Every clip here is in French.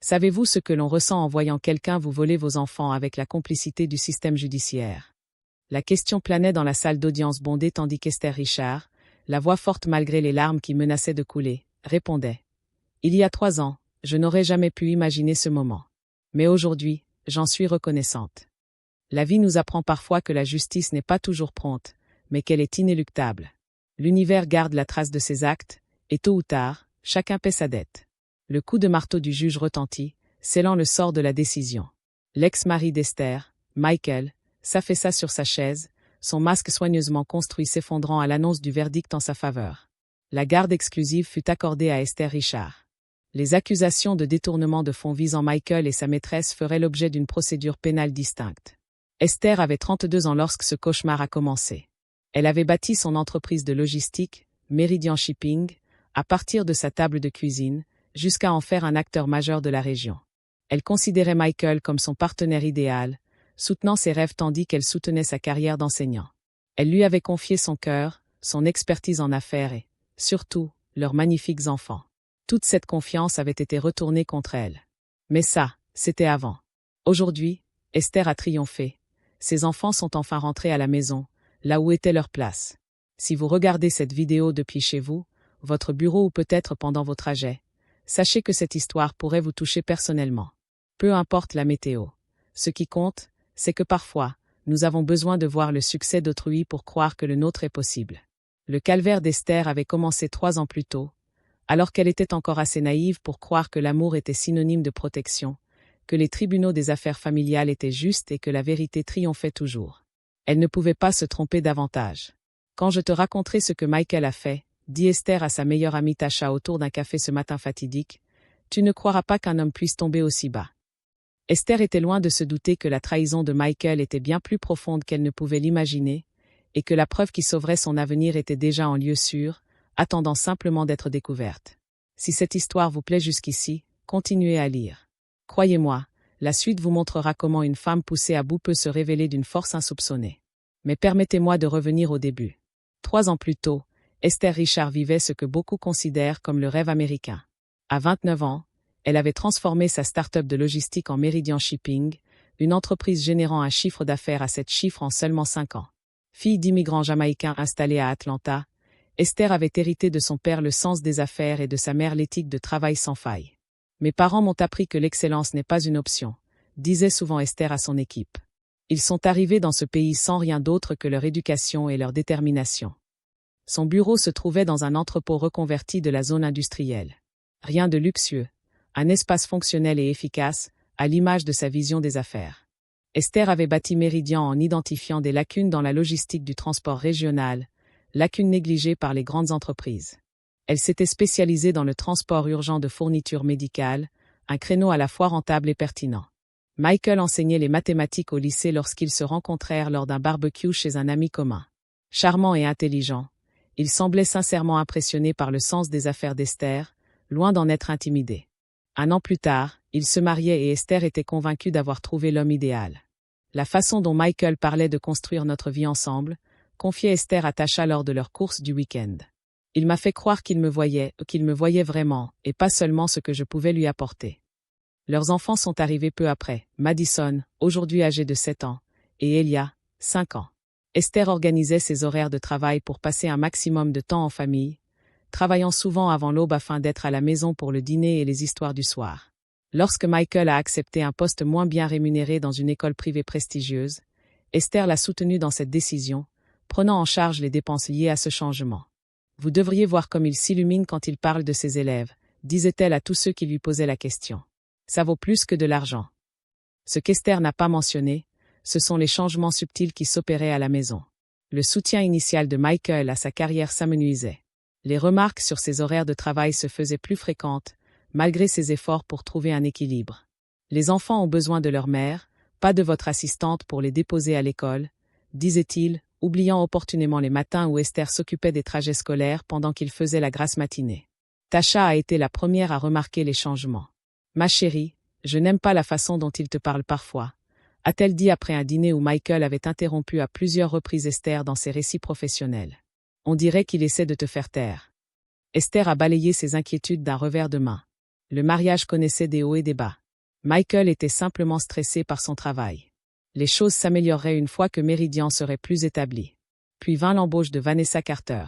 Savez-vous ce que l'on ressent en voyant quelqu'un vous voler vos enfants avec la complicité du système judiciaire? La question planait dans la salle d'audience bondée tandis qu'Esther Richard, la voix forte malgré les larmes qui menaçaient de couler, répondait. Il y a 3 ans, je n'aurais jamais pu imaginer ce moment. Mais aujourd'hui, j'en suis reconnaissante. La vie nous apprend parfois que la justice n'est pas toujours prompte, mais qu'elle est inéluctable. L'univers garde la trace de ses actes, et tôt ou tard, chacun paie sa dette. Le coup de marteau du juge retentit, scellant le sort de la décision. L'ex-mari d'Esther, Michael, s'affaissa sur sa chaise, son masque soigneusement construit s'effondrant à l'annonce du verdict en sa faveur. La garde exclusive fut accordée à Esther Richard. Les accusations de détournement de fonds visant Michael et sa maîtresse feraient l'objet d'une procédure pénale distincte. Esther avait 32 ans lorsque ce cauchemar a commencé. Elle avait bâti son entreprise de logistique, Meridian Shipping, à partir de sa table de cuisine, jusqu'à en faire un acteur majeur de la région. Elle considérait Michael comme son partenaire idéal, soutenant ses rêves tandis qu'elle soutenait sa carrière d'enseignant. Elle lui avait confié son cœur, son expertise en affaires et, surtout, leurs magnifiques enfants. Toute cette confiance avait été retournée contre elle. Mais ça, c'était avant. Aujourd'hui, Esther a triomphé. Ses enfants sont enfin rentrés à la maison, là où était leur place. Si vous regardez cette vidéo depuis chez vous, votre bureau ou peut-être pendant vos trajets, sachez que cette histoire pourrait vous toucher personnellement. Peu importe la météo. Ce qui compte, c'est que parfois, nous avons besoin de voir le succès d'autrui pour croire que le nôtre est possible. Le calvaire d'Esther avait commencé 3 ans plus tôt, alors qu'elle était encore assez naïve pour croire que l'amour était synonyme de protection, que les tribunaux des affaires familiales étaient justes et que la vérité triomphait toujours. Elle ne pouvait pas se tromper davantage. Quand je te raconterai ce que Michael a fait, dit Esther à sa meilleure amie Tasha autour d'un café ce matin fatidique, tu ne croiras pas qu'un homme puisse tomber aussi bas. Esther était loin de se douter que la trahison de Michael était bien plus profonde qu'elle ne pouvait l'imaginer, et que la preuve qui sauverait son avenir était déjà en lieu sûr, attendant simplement d'être découverte. Si cette histoire vous plaît jusqu'ici, continuez à lire. Croyez-moi, la suite vous montrera comment une femme poussée à bout peut se révéler d'une force insoupçonnée. Mais permettez-moi de revenir au début. 3 ans plus tôt, Esther Richard vivait ce que beaucoup considèrent comme le rêve américain. À 29 ans, elle avait transformé sa start-up de logistique en Meridian Shipping, une entreprise générant un chiffre d'affaires à 7 chiffres en seulement 5 ans. Fille d'immigrants jamaïcains installés à Atlanta, Esther avait hérité de son père le sens des affaires et de sa mère l'éthique de travail sans faille. Mes parents m'ont appris que l'excellence n'est pas une option, disait souvent Esther à son équipe. Ils sont arrivés dans ce pays sans rien d'autre que leur éducation et leur détermination. Son bureau se trouvait dans un entrepôt reconverti de la zone industrielle. Rien de luxueux, un espace fonctionnel et efficace, à l'image de sa vision des affaires. Esther avait bâti Meridian en identifiant des lacunes dans la logistique du transport régional, lacunes négligées par les grandes entreprises. Elle s'était spécialisée dans le transport urgent de fournitures médicales, un créneau à la fois rentable et pertinent. Michael enseignait les mathématiques au lycée lorsqu'ils se rencontrèrent lors d'un barbecue chez un ami commun. Charmant et intelligent, il semblait sincèrement impressionné par le sens des affaires d'Esther, loin d'en être intimidé. 1 an plus tard, ils se mariaient et Esther était convaincue d'avoir trouvé l'homme idéal. La façon dont Michael parlait de construire notre vie ensemble, confiait Esther à Tasha lors de leur course du week-end. Il m'a fait croire qu'il me voyait vraiment, et pas seulement ce que je pouvais lui apporter. Leurs enfants sont arrivés peu après, Madison, aujourd'hui âgée de 7 ans, et Elia, 5 ans. Esther organisait ses horaires de travail pour passer un maximum de temps en famille, travaillant souvent avant l'aube afin d'être à la maison pour le dîner et les histoires du soir. Lorsque Michael a accepté un poste moins bien rémunéré dans une école privée prestigieuse, Esther l'a soutenu dans cette décision, prenant en charge les dépenses liées à ce changement. Vous devriez voir comme il s'illumine quand il parle de ses élèves, disait-elle à tous ceux qui lui posaient la question. Ça vaut plus que de l'argent. Ce qu'Esther n'a pas mentionné, ce sont les changements subtils qui s'opéraient à la maison. Le soutien initial de Michael à sa carrière s'amenuisait. Les remarques sur ses horaires de travail se faisaient plus fréquentes, malgré ses efforts pour trouver un équilibre. Les enfants ont besoin de leur mère, pas de votre assistante pour les déposer à l'école, disait-il, oubliant opportunément les matins où Esther s'occupait des trajets scolaires pendant qu'il faisait la grasse matinée. Tasha a été la première à remarquer les changements. « Ma chérie, je n'aime pas la façon dont il te parle parfois », a-t-elle dit après un dîner où Michael avait interrompu à plusieurs reprises Esther dans ses récits professionnels. On dirait qu'il essaie de te faire taire. Esther a balayé ses inquiétudes d'un revers de main. Le mariage connaissait des hauts et des bas. Michael était simplement stressé par son travail. Les choses s'amélioreraient une fois que Meridian serait plus établi. Puis vint l'embauche de Vanessa Carter.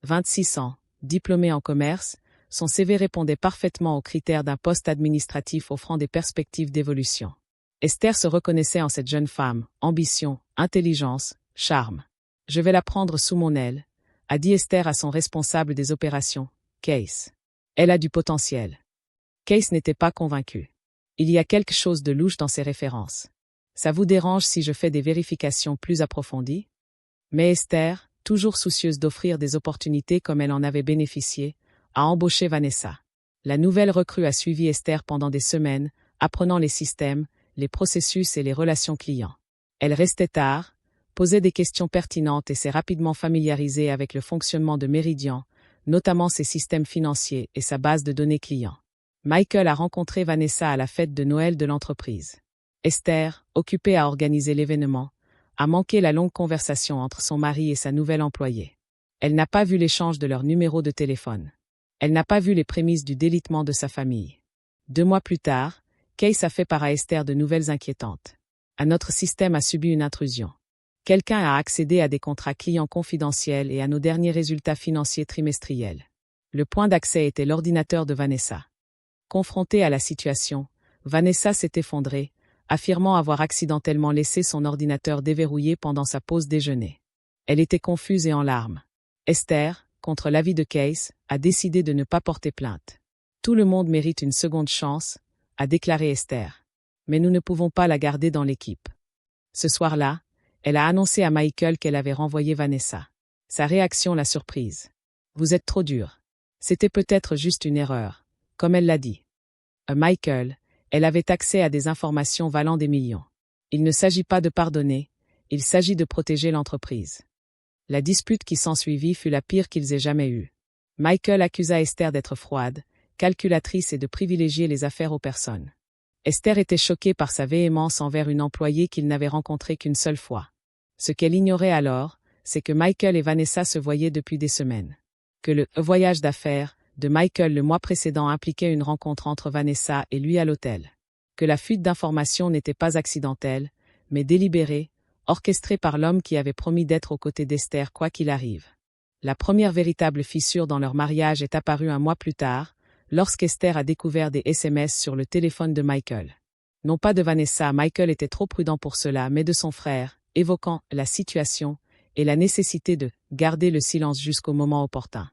26 ans, diplômée en commerce, son CV répondait parfaitement aux critères d'un poste administratif offrant des perspectives d'évolution. Esther se reconnaissait en cette jeune femme, ambition, intelligence, charme. « Je vais la prendre sous mon aile », a dit Esther à son responsable des opérations, Case. Elle a du potentiel. Case n'était pas convaincu. Il y a quelque chose de louche dans ses références. Ça vous dérange si je fais des vérifications plus approfondies? Mais Esther, toujours soucieuse d'offrir des opportunités comme elle en avait bénéficié, a embauché Vanessa. La nouvelle recrue a suivi Esther pendant des semaines, apprenant les systèmes, les processus et les relations clients. Elle restait tard, posait des questions pertinentes et s'est rapidement familiarisée avec le fonctionnement de Meridian, notamment ses systèmes financiers et sa base de données clients. Michael a rencontré Vanessa à la fête de Noël de l'entreprise. Esther, occupée à organiser l'événement, a manqué la longue conversation entre son mari et sa nouvelle employée. Elle n'a pas vu l'échange de leur numéro de téléphone. Elle n'a pas vu les prémices du délitement de sa famille. 2 mois plus tard, Case a fait part à Esther de nouvelles inquiétantes. Notre système a subi une intrusion. Quelqu'un a accédé à des contrats clients confidentiels et à nos derniers résultats financiers trimestriels. Le point d'accès était l'ordinateur de Vanessa. Confrontée à la situation, Vanessa s'est effondrée, affirmant avoir accidentellement laissé son ordinateur déverrouillé pendant sa pause déjeuner. Elle était confuse et en larmes. Esther, contre l'avis de Case, a décidé de ne pas porter plainte. Tout le monde mérite une seconde chance, a déclaré Esther. Mais nous ne pouvons pas la garder dans l'équipe. Ce soir-là, elle a annoncé à Michael qu'elle avait renvoyé Vanessa. Sa réaction l'a surprise. « Vous êtes trop dur. C'était peut-être juste une erreur, comme elle l'a dit. » Michael, elle avait accès à des informations valant des millions. Il ne s'agit pas de pardonner, il s'agit de protéger l'entreprise. La dispute qui s'ensuivit fut la pire qu'ils aient jamais eue. Michael accusa Esther d'être froide, calculatrice et de privilégier les affaires aux personnes. Esther était choquée par sa véhémence envers une employée qu'il n'avait rencontrée qu'une seule fois. Ce qu'elle ignorait alors, c'est que Michael et Vanessa se voyaient depuis des semaines. Que le « voyage d'affaires » de Michael le mois précédent impliquait une rencontre entre Vanessa et lui à l'hôtel. Que la fuite d'informations n'était pas accidentelle, mais délibérée, orchestrée par l'homme qui avait promis d'être aux côtés d'Esther quoi qu'il arrive. La première véritable fissure dans leur mariage est apparue 1 mois plus tard, lorsqu'Esther a découvert des SMS sur le téléphone de Michael. Non pas de Vanessa, Michael était trop prudent pour cela, mais de son frère, évoquant la situation et la nécessité de garder le silence jusqu'au moment opportun.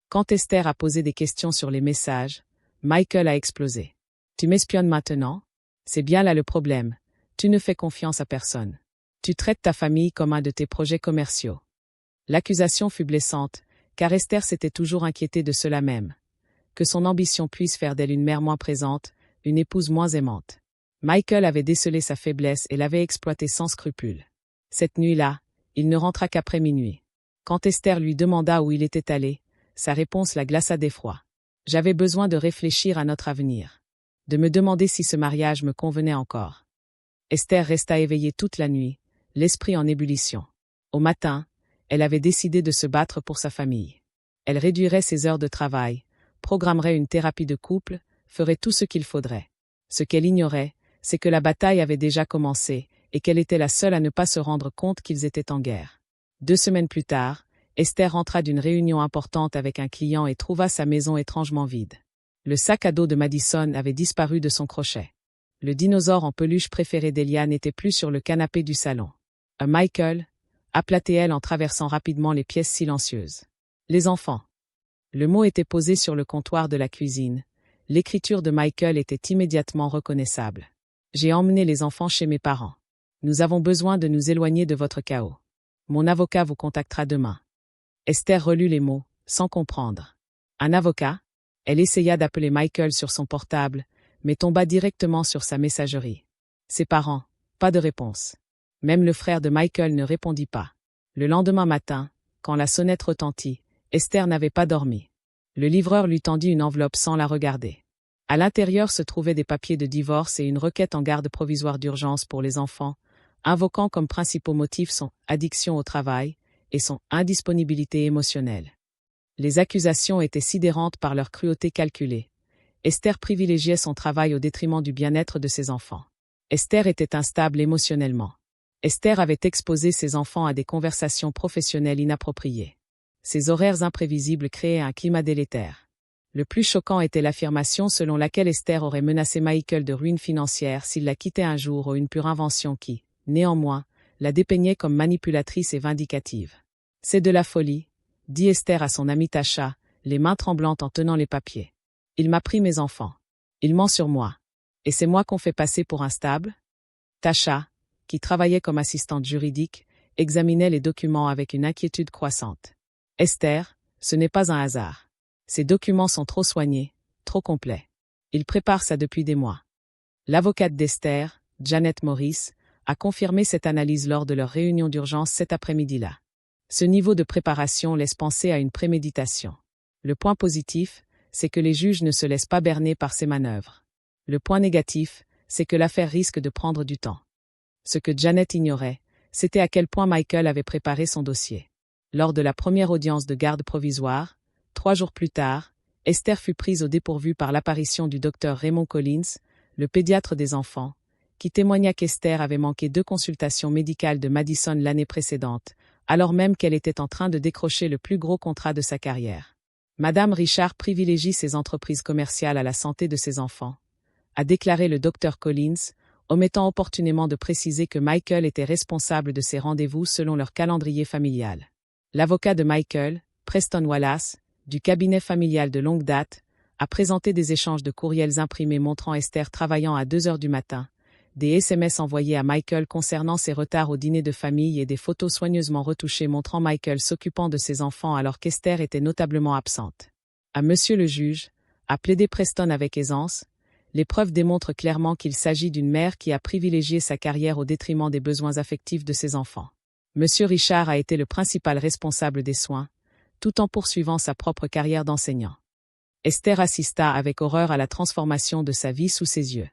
Quand Esther a posé des questions sur les messages, Michael a explosé. « Tu m'espionnes maintenant? C'est bien là le problème. Tu ne fais confiance à personne. Tu traites ta famille comme un de tes projets commerciaux. » L'accusation fut blessante, car Esther s'était toujours inquiétée de cela même. Que son ambition puisse faire d'elle une mère moins présente, une épouse moins aimante. Michael avait décelé sa faiblesse et l'avait exploitée sans scrupule. Cette nuit-là, il ne rentra qu'après minuit. Quand Esther lui demanda où il était allé, sa réponse la glaça d'effroi. « J'avais besoin de réfléchir à notre avenir. De me demander si ce mariage me convenait encore. » Esther resta éveillée toute la nuit, l'esprit en ébullition. Au matin, elle avait décidé de se battre pour sa famille. Elle réduirait ses heures de travail, programmerait une thérapie de couple, ferait tout ce qu'il faudrait. Ce qu'elle ignorait, c'est que la bataille avait déjà commencé et qu'elle était la seule à ne pas se rendre compte qu'ils étaient en guerre. 2 semaines plus tard, Esther rentra d'une réunion importante avec un client et trouva sa maison étrangement vide. Le sac à dos de Madison avait disparu de son crochet. Le dinosaure en peluche préféré d'Elia n'était plus sur le canapé du salon. « Michael » appela-t-elle en traversant rapidement les pièces silencieuses. « Les enfants. » Le mot était posé sur le comptoir de la cuisine. L'écriture de Michael était immédiatement reconnaissable. « J'ai emmené les enfants chez mes parents. Nous avons besoin de nous éloigner de votre chaos. Mon avocat vous contactera demain. » Esther relut les mots, sans comprendre. Un avocat? Elle essaya d'appeler Michael sur son portable, mais tomba directement sur sa messagerie. Ses parents, pas de réponse. Même le frère de Michael ne répondit pas. Le lendemain matin, quand la sonnette retentit, Esther n'avait pas dormi. Le livreur lui tendit une enveloppe sans la regarder. À l'intérieur se trouvaient des papiers de divorce et une requête en garde provisoire d'urgence pour les enfants, invoquant comme principaux motifs son addiction au travail et son indisponibilité émotionnelle. Les accusations étaient sidérantes par leur cruauté calculée. Esther privilégiait son travail au détriment du bien-être de ses enfants. Esther était instable émotionnellement. Esther avait exposé ses enfants à des conversations professionnelles inappropriées. Ses horaires imprévisibles créaient un climat délétère. Le plus choquant était l'affirmation selon laquelle Esther aurait menacé Michael de ruine financière s'il la quittait un jour ou une pure invention qui, néanmoins, la dépeignait comme manipulatrice et vindicative. « C'est de la folie », dit Esther à son amie Tasha, les mains tremblantes en tenant les papiers. « Il m'a pris mes enfants. Il ment sur moi. Et c'est moi qu'on fait passer pour instable ?» Tasha, qui travaillait comme assistante juridique, examinait les documents avec une inquiétude croissante. « Esther, ce n'est pas un hasard. Ces documents sont trop soignés, trop complets. Il prépare ça depuis des mois. » L'avocate d'Esther, Janet Morris, a confirmé cette analyse lors de leur réunion d'urgence cet après-midi-là. Ce niveau de préparation laisse penser à une préméditation. Le point positif, c'est que les juges ne se laissent pas berner par ces manœuvres. Le point négatif, c'est que l'affaire risque de prendre du temps. Ce que Janet ignorait, c'était à quel point Michael avait préparé son dossier. Lors de la première audience de garde provisoire, 3 jours plus tard, Esther fut prise au dépourvu par l'apparition du docteur Raymond Collins, le pédiatre des enfants, qui témoigna qu'Esther avait manqué 2 consultations médicales de Madison l'année précédente, alors même qu'elle était en train de décrocher le plus gros contrat de sa carrière. Madame Richard privilégie ses entreprises commerciales à la santé de ses enfants, a déclaré le docteur Collins, omettant opportunément de préciser que Michael était responsable de ses rendez-vous selon leur calendrier familial. L'avocat de Michael, Preston Wallace, du cabinet familial de longue date, a présenté des échanges de courriels imprimés montrant Esther travaillant à 2 heures du matin, des SMS envoyés à Michael concernant ses retards au dîner de famille et des photos soigneusement retouchées montrant Michael s'occupant de ses enfants alors qu'Esther était notablement absente. À Monsieur le juge, a plaidé Preston avec aisance, les preuves démontrent clairement qu'il s'agit d'une mère qui a privilégié sa carrière au détriment des besoins affectifs de ses enfants. Monsieur Richard a été le principal responsable des soins, tout en poursuivant sa propre carrière d'enseignant. Esther assista avec horreur à la transformation de sa vie sous ses yeux.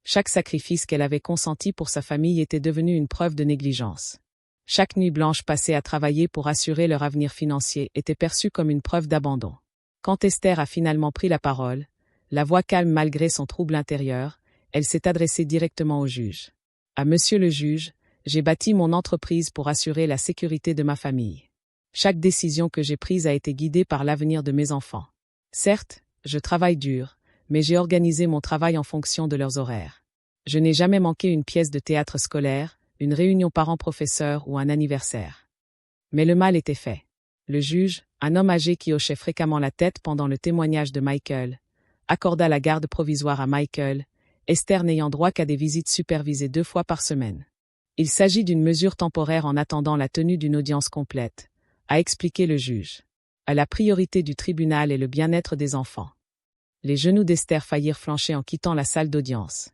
Chaque sacrifice qu'elle avait consenti pour sa famille était devenu une preuve de négligence. Chaque nuit blanche passée à travailler pour assurer leur avenir financier était perçue comme une preuve d'abandon. Quand Esther a finalement pris la parole, la voix calme malgré son trouble intérieur, elle s'est adressée directement au juge. « À Monsieur le juge, j'ai bâti mon entreprise pour assurer la sécurité de ma famille. Chaque décision que j'ai prise a été guidée par l'avenir de mes enfants. Certes, je travaille dur, mais j'ai organisé mon travail en fonction de leurs horaires. Je n'ai jamais manqué une pièce de théâtre scolaire, une réunion parents-professeurs ou un anniversaire. Mais le mal était fait. » Le juge, un homme âgé qui hochait fréquemment la tête pendant le témoignage de Michael, accorda la garde provisoire à Michael, Esther n'ayant droit qu'à des visites supervisées 2 fois par semaine. Il s'agit d'une mesure temporaire en attendant la tenue d'une audience complète, a expliqué le juge. La priorité du tribunal est le bien-être des enfants. Les genoux d'Esther faillirent flancher en quittant la salle d'audience.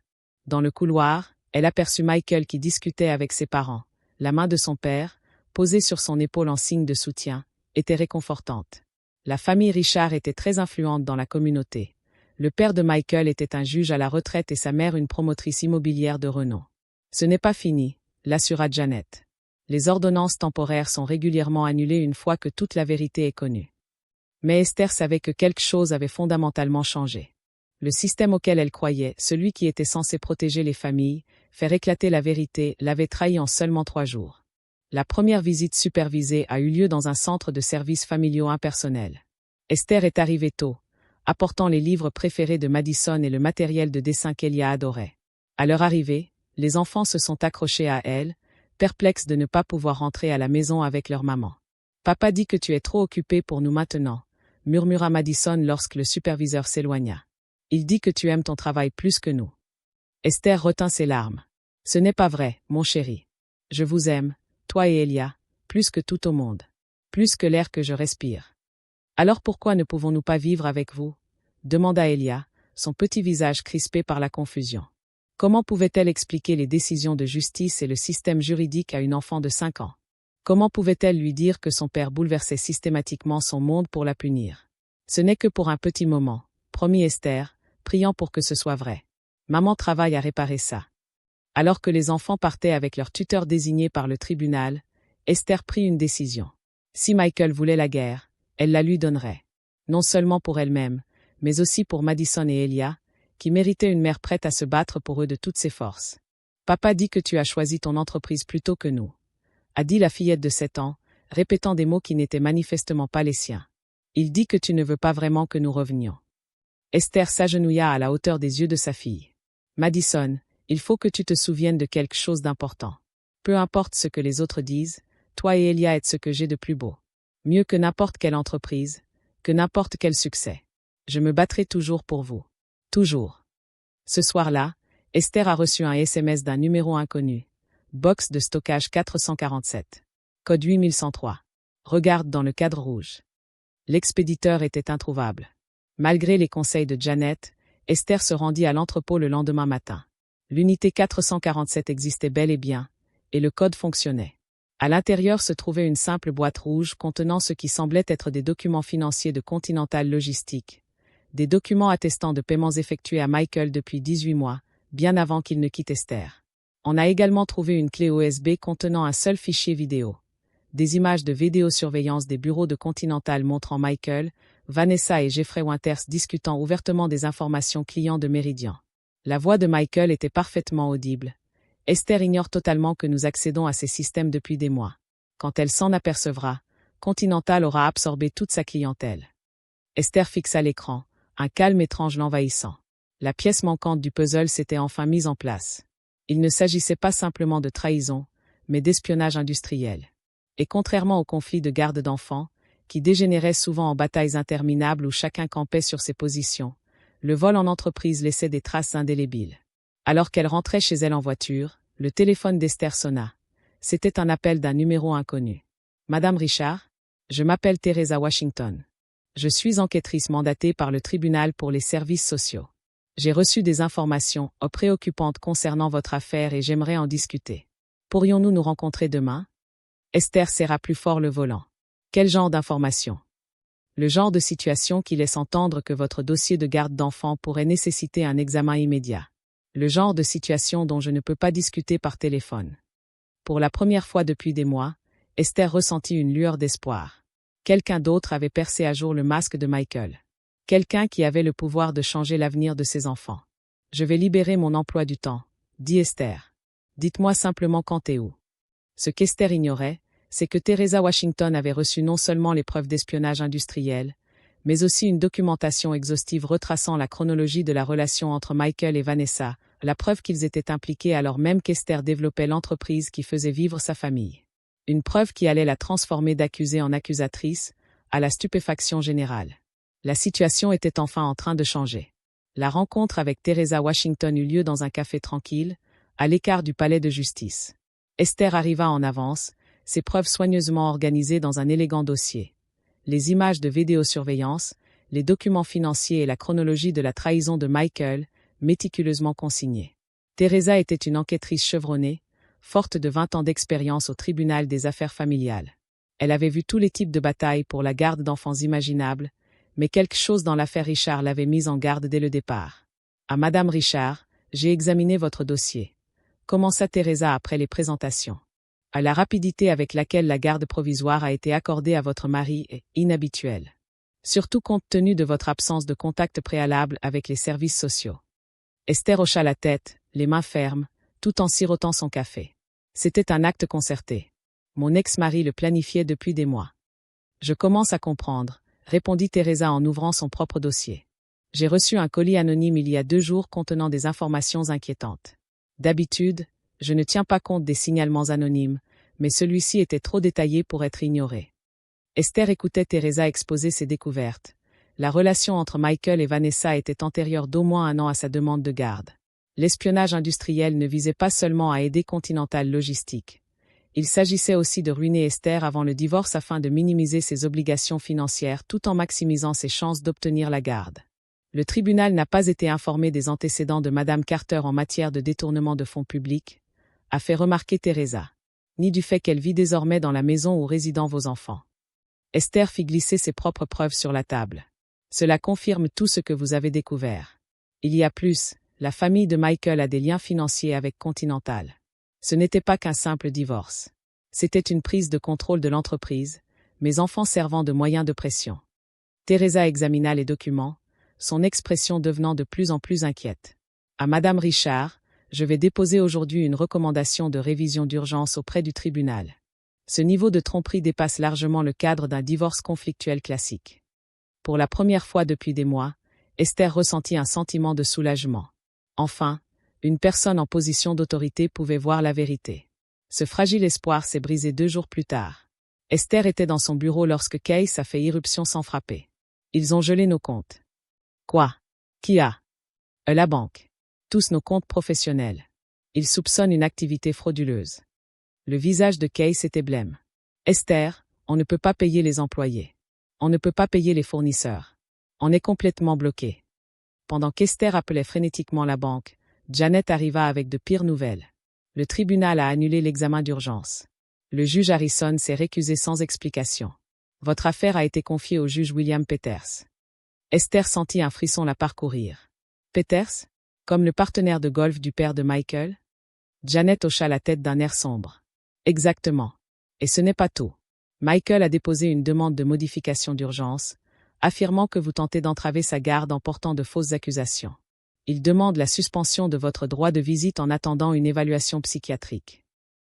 Dans le couloir, elle aperçut Michael qui discutait avec ses parents. La main de son père, posée sur son épaule en signe de soutien, était réconfortante. La famille Richard était très influente dans la communauté. Le père de Michael était un juge à la retraite et sa mère une promotrice immobilière de renom. « Ce n'est pas fini », l'assura Janet. Les ordonnances temporaires sont régulièrement annulées une fois que toute la vérité est connue. Mais Esther savait que quelque chose avait fondamentalement changé. Le système auquel elle croyait, celui qui était censé protéger les familles, faire éclater la vérité, l'avait trahi en seulement 3 jours. La première visite supervisée a eu lieu dans un centre de services familiaux impersonnels. Esther est arrivée tôt, apportant les livres préférés de Madison et le matériel de dessin qu'Elia adorait. À leur arrivée, les enfants se sont accrochés à elle, perplexes de ne pas pouvoir rentrer à la maison avec leur maman. « Papa dit que tu es trop occupé pour nous maintenant », murmura Madison lorsque le superviseur s'éloigna. « Il dit que tu aimes ton travail plus que nous. » Esther retint ses larmes. « Ce n'est pas vrai, mon chéri. Je vous aime, toi et Elia, plus que tout au monde. Plus que l'air que je respire. » « Alors pourquoi ne pouvons-nous pas vivre avec vous ?» demanda Elia, son petit visage crispé par la confusion. Comment pouvait-elle expliquer les décisions de justice et le système juridique à une enfant de 5 ans? Comment pouvait-elle lui dire que son père bouleversait systématiquement son monde pour la punir? Ce n'est que pour un petit moment, promit Esther, priant pour que ce soit vrai. Maman travaille à réparer ça. Alors que les enfants partaient avec leur tuteur désigné par le tribunal, Esther prit une décision. Si Michael voulait la guerre, elle la lui donnerait. Non seulement pour elle-même, mais aussi pour Madison et Elia, qui méritaient une mère prête à se battre pour eux de toutes ses forces. Papa dit que tu as choisi ton entreprise plutôt que nous, a dit la fillette de 7 ans, répétant des mots qui n'étaient manifestement pas les siens. Il dit que tu ne veux pas vraiment que nous revenions. Esther s'agenouilla à la hauteur des yeux de sa fille. Madison, il faut que tu te souviennes de quelque chose d'important. Peu importe ce que les autres disent, toi et Elia êtes ce que j'ai de plus beau. Mieux que n'importe quelle entreprise, que n'importe quel succès. Je me battrai toujours pour vous. Toujours. Ce soir-là, Esther a reçu un SMS d'un numéro inconnu. Box de stockage 447. Code 8103. Regarde dans le cadre rouge. L'expéditeur était introuvable. Malgré les conseils de Janet, Esther se rendit à l'entrepôt le lendemain matin. L'unité 447 existait bel et bien, et le code fonctionnait. À l'intérieur se trouvait une simple boîte rouge contenant ce qui semblait être des documents financiers de Continental Logistique. Des documents attestant de paiements effectués à Michael depuis 18 mois, bien avant qu'il ne quitte Esther. On a également trouvé une clé USB contenant un seul fichier vidéo. Des images de vidéosurveillance des bureaux de Continental montrant Michael, Vanessa et Jeffrey Winters discutant ouvertement des informations clients de Meridian. La voix de Michael était parfaitement audible. Esther ignore totalement que nous accédons à ces systèmes depuis des mois. Quand elle s'en apercevra, Continental aura absorbé toute sa clientèle. Esther fixa l'écran, un calme étrange l'envahissant. La pièce manquante du puzzle s'était enfin mise en place. Il ne s'agissait pas simplement de trahison, mais d'espionnage industriel. Et contrairement aux conflits de garde d'enfants, qui dégénéraient souvent en batailles interminables où chacun campait sur ses positions, le vol en entreprise laissait des traces indélébiles. Alors qu'elle rentrait chez elle en voiture, le téléphone d'Esther sonna. C'était un appel d'un numéro inconnu. Madame Richard, je m'appelle Teresa Washington. Je suis enquêtrice mandatée par le tribunal pour les services sociaux. J'ai reçu des informations préoccupantes concernant votre affaire et j'aimerais en discuter. Pourrions-nous nous rencontrer demain? Esther serra plus fort le volant. Quel genre d'informations? Le genre de situation qui laisse entendre que votre dossier de garde d'enfants pourrait nécessiter un examen immédiat. Le genre de situation dont je ne peux pas discuter par téléphone. Pour la première fois depuis des mois, Esther ressentit une lueur d'espoir. Quelqu'un d'autre avait percé à jour le masque de Michael. Quelqu'un qui avait le pouvoir de changer l'avenir de ses enfants. Je vais libérer mon emploi du temps, dit Esther. Dites-moi simplement quand et où. Ce qu'Esther ignorait, c'est que Teresa Washington avait reçu non seulement les preuves d'espionnage industriel, mais aussi une documentation exhaustive retraçant la chronologie de la relation entre Michael et Vanessa, la preuve qu'ils étaient impliqués alors même qu'Esther développait l'entreprise qui faisait vivre sa famille. Une preuve qui allait la transformer d'accusée en accusatrice, à la stupéfaction générale. La situation était enfin en train de changer. La rencontre avec Teresa Washington eut lieu dans un café tranquille, à l'écart du palais de justice. Esther arriva en avance, ses preuves soigneusement organisées dans un élégant dossier. Les images de vidéosurveillance, les documents financiers et la chronologie de la trahison de Michael, méticuleusement consignés. Teresa était une enquêtrice chevronnée, forte de 20 ans d'expérience au tribunal des affaires familiales. Elle avait vu tous les types de batailles pour la garde d'enfants imaginables, mais quelque chose dans l'affaire Richard l'avait mise en garde dès le départ. À Madame Richard, j'ai examiné votre dossier. Commença Teresa après les présentations. La rapidité avec laquelle la garde provisoire a été accordée à votre mari est inhabituelle. Surtout compte tenu de votre absence de contact préalable avec les services sociaux. Esther hocha la tête, les mains fermes, tout en sirotant son café. C'était un acte concerté. Mon ex-mari le planifiait depuis des mois. Je commence à comprendre, répondit Teresa en ouvrant son propre dossier. J'ai reçu un colis anonyme il y a 2 jours contenant des informations inquiétantes. D'habitude, je ne tiens pas compte des signalements anonymes, mais celui-ci était trop détaillé pour être ignoré. Esther écoutait Teresa exposer ses découvertes. La relation entre Michael et Vanessa était antérieure d'au moins 1 an à sa demande de garde. L'espionnage industriel ne visait pas seulement à aider Continental Logistique. Il s'agissait aussi de ruiner Esther avant le divorce afin de minimiser ses obligations financières tout en maximisant ses chances d'obtenir la garde. Le tribunal n'a pas été informé des antécédents de Madame Carter en matière de détournement de fonds publics, a fait remarquer Teresa, ni du fait qu'elle vit désormais dans la maison où résident vos enfants. Esther fit glisser ses propres preuves sur la table. Cela confirme tout ce que vous avez découvert. Il y a plus, la famille de Michael a des liens financiers avec Continental. Ce n'était pas qu'un simple divorce. C'était une prise de contrôle de l'entreprise, mes enfants servant de moyen de pression. Teresa examina les documents, son expression devenant de plus en plus inquiète. À Madame Richard, je vais déposer aujourd'hui une recommandation de révision d'urgence auprès du tribunal. Ce niveau de tromperie dépasse largement le cadre d'un divorce conflictuel classique. Pour la première fois depuis des mois, Esther ressentit un sentiment de soulagement. Enfin, une personne en position d'autorité pouvait voir la vérité. Ce fragile espoir s'est brisé 2 jours plus tard. Esther était dans son bureau lorsque Case a fait irruption sans frapper. Ils ont gelé nos comptes. Quoi? Qui a? La banque. Tous nos comptes professionnels. Ils soupçonnent une activité frauduleuse. Le visage de Case était blême. Esther, on ne peut pas payer les employés. On ne peut pas payer les fournisseurs. On est complètement bloqué. Pendant qu'Esther appelait frénétiquement la banque, Janet arriva avec de pires nouvelles. Le tribunal a annulé l'examen d'urgence. Le juge Harrison s'est récusé sans explication. Votre affaire a été confiée au juge William Peters. Esther sentit un frisson la parcourir. Peters? Comme le partenaire de golf du père de Michael? Janet hocha la tête d'un air sombre. Exactement. Et ce n'est pas tout. Michael a déposé une demande de modification d'urgence, affirmant que vous tentez d'entraver sa garde en portant de fausses accusations. Il demande la suspension de votre droit de visite en attendant une évaluation psychiatrique.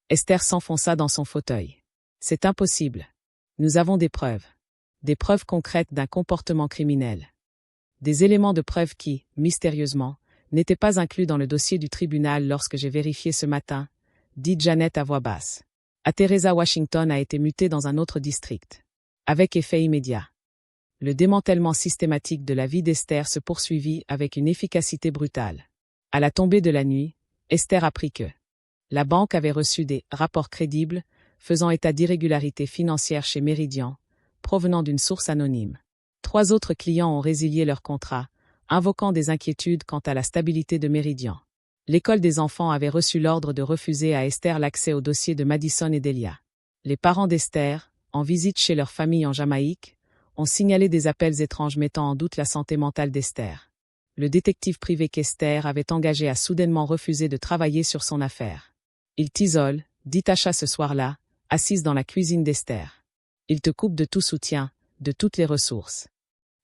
Esther s'enfonça dans son fauteuil. C'est impossible. Nous avons des preuves. Des preuves concrètes d'un comportement criminel. Des éléments de preuve qui, mystérieusement, n'étaient pas inclus dans le dossier du tribunal lorsque j'ai vérifié ce matin, dit Janet à voix basse. Teresa Washington a été mutée dans un autre district. Avec effet immédiat. Le démantèlement systématique de la vie d'Esther se poursuivit avec une efficacité brutale. À la tombée de la nuit, Esther apprit que la banque avait reçu des rapports crédibles faisant état d'irrégularités financières chez Meridian, provenant d'une source anonyme. 3 autres clients ont résilié leur contrat, invoquant des inquiétudes quant à la stabilité de Meridian. L'école des enfants avait reçu l'ordre de refuser à Esther l'accès au dossier de Madison et Delia. Les parents d'Esther, en visite chez leur famille en Jamaïque, ont signalé des appels étranges mettant en doute la santé mentale d'Esther. Le détective privé qu'Esther avait engagé a soudainement refusé de travailler sur son affaire. Il t'isole, dit Tasha ce soir-là, assise dans la cuisine d'Esther. Il te coupe de tout soutien, de toutes les ressources.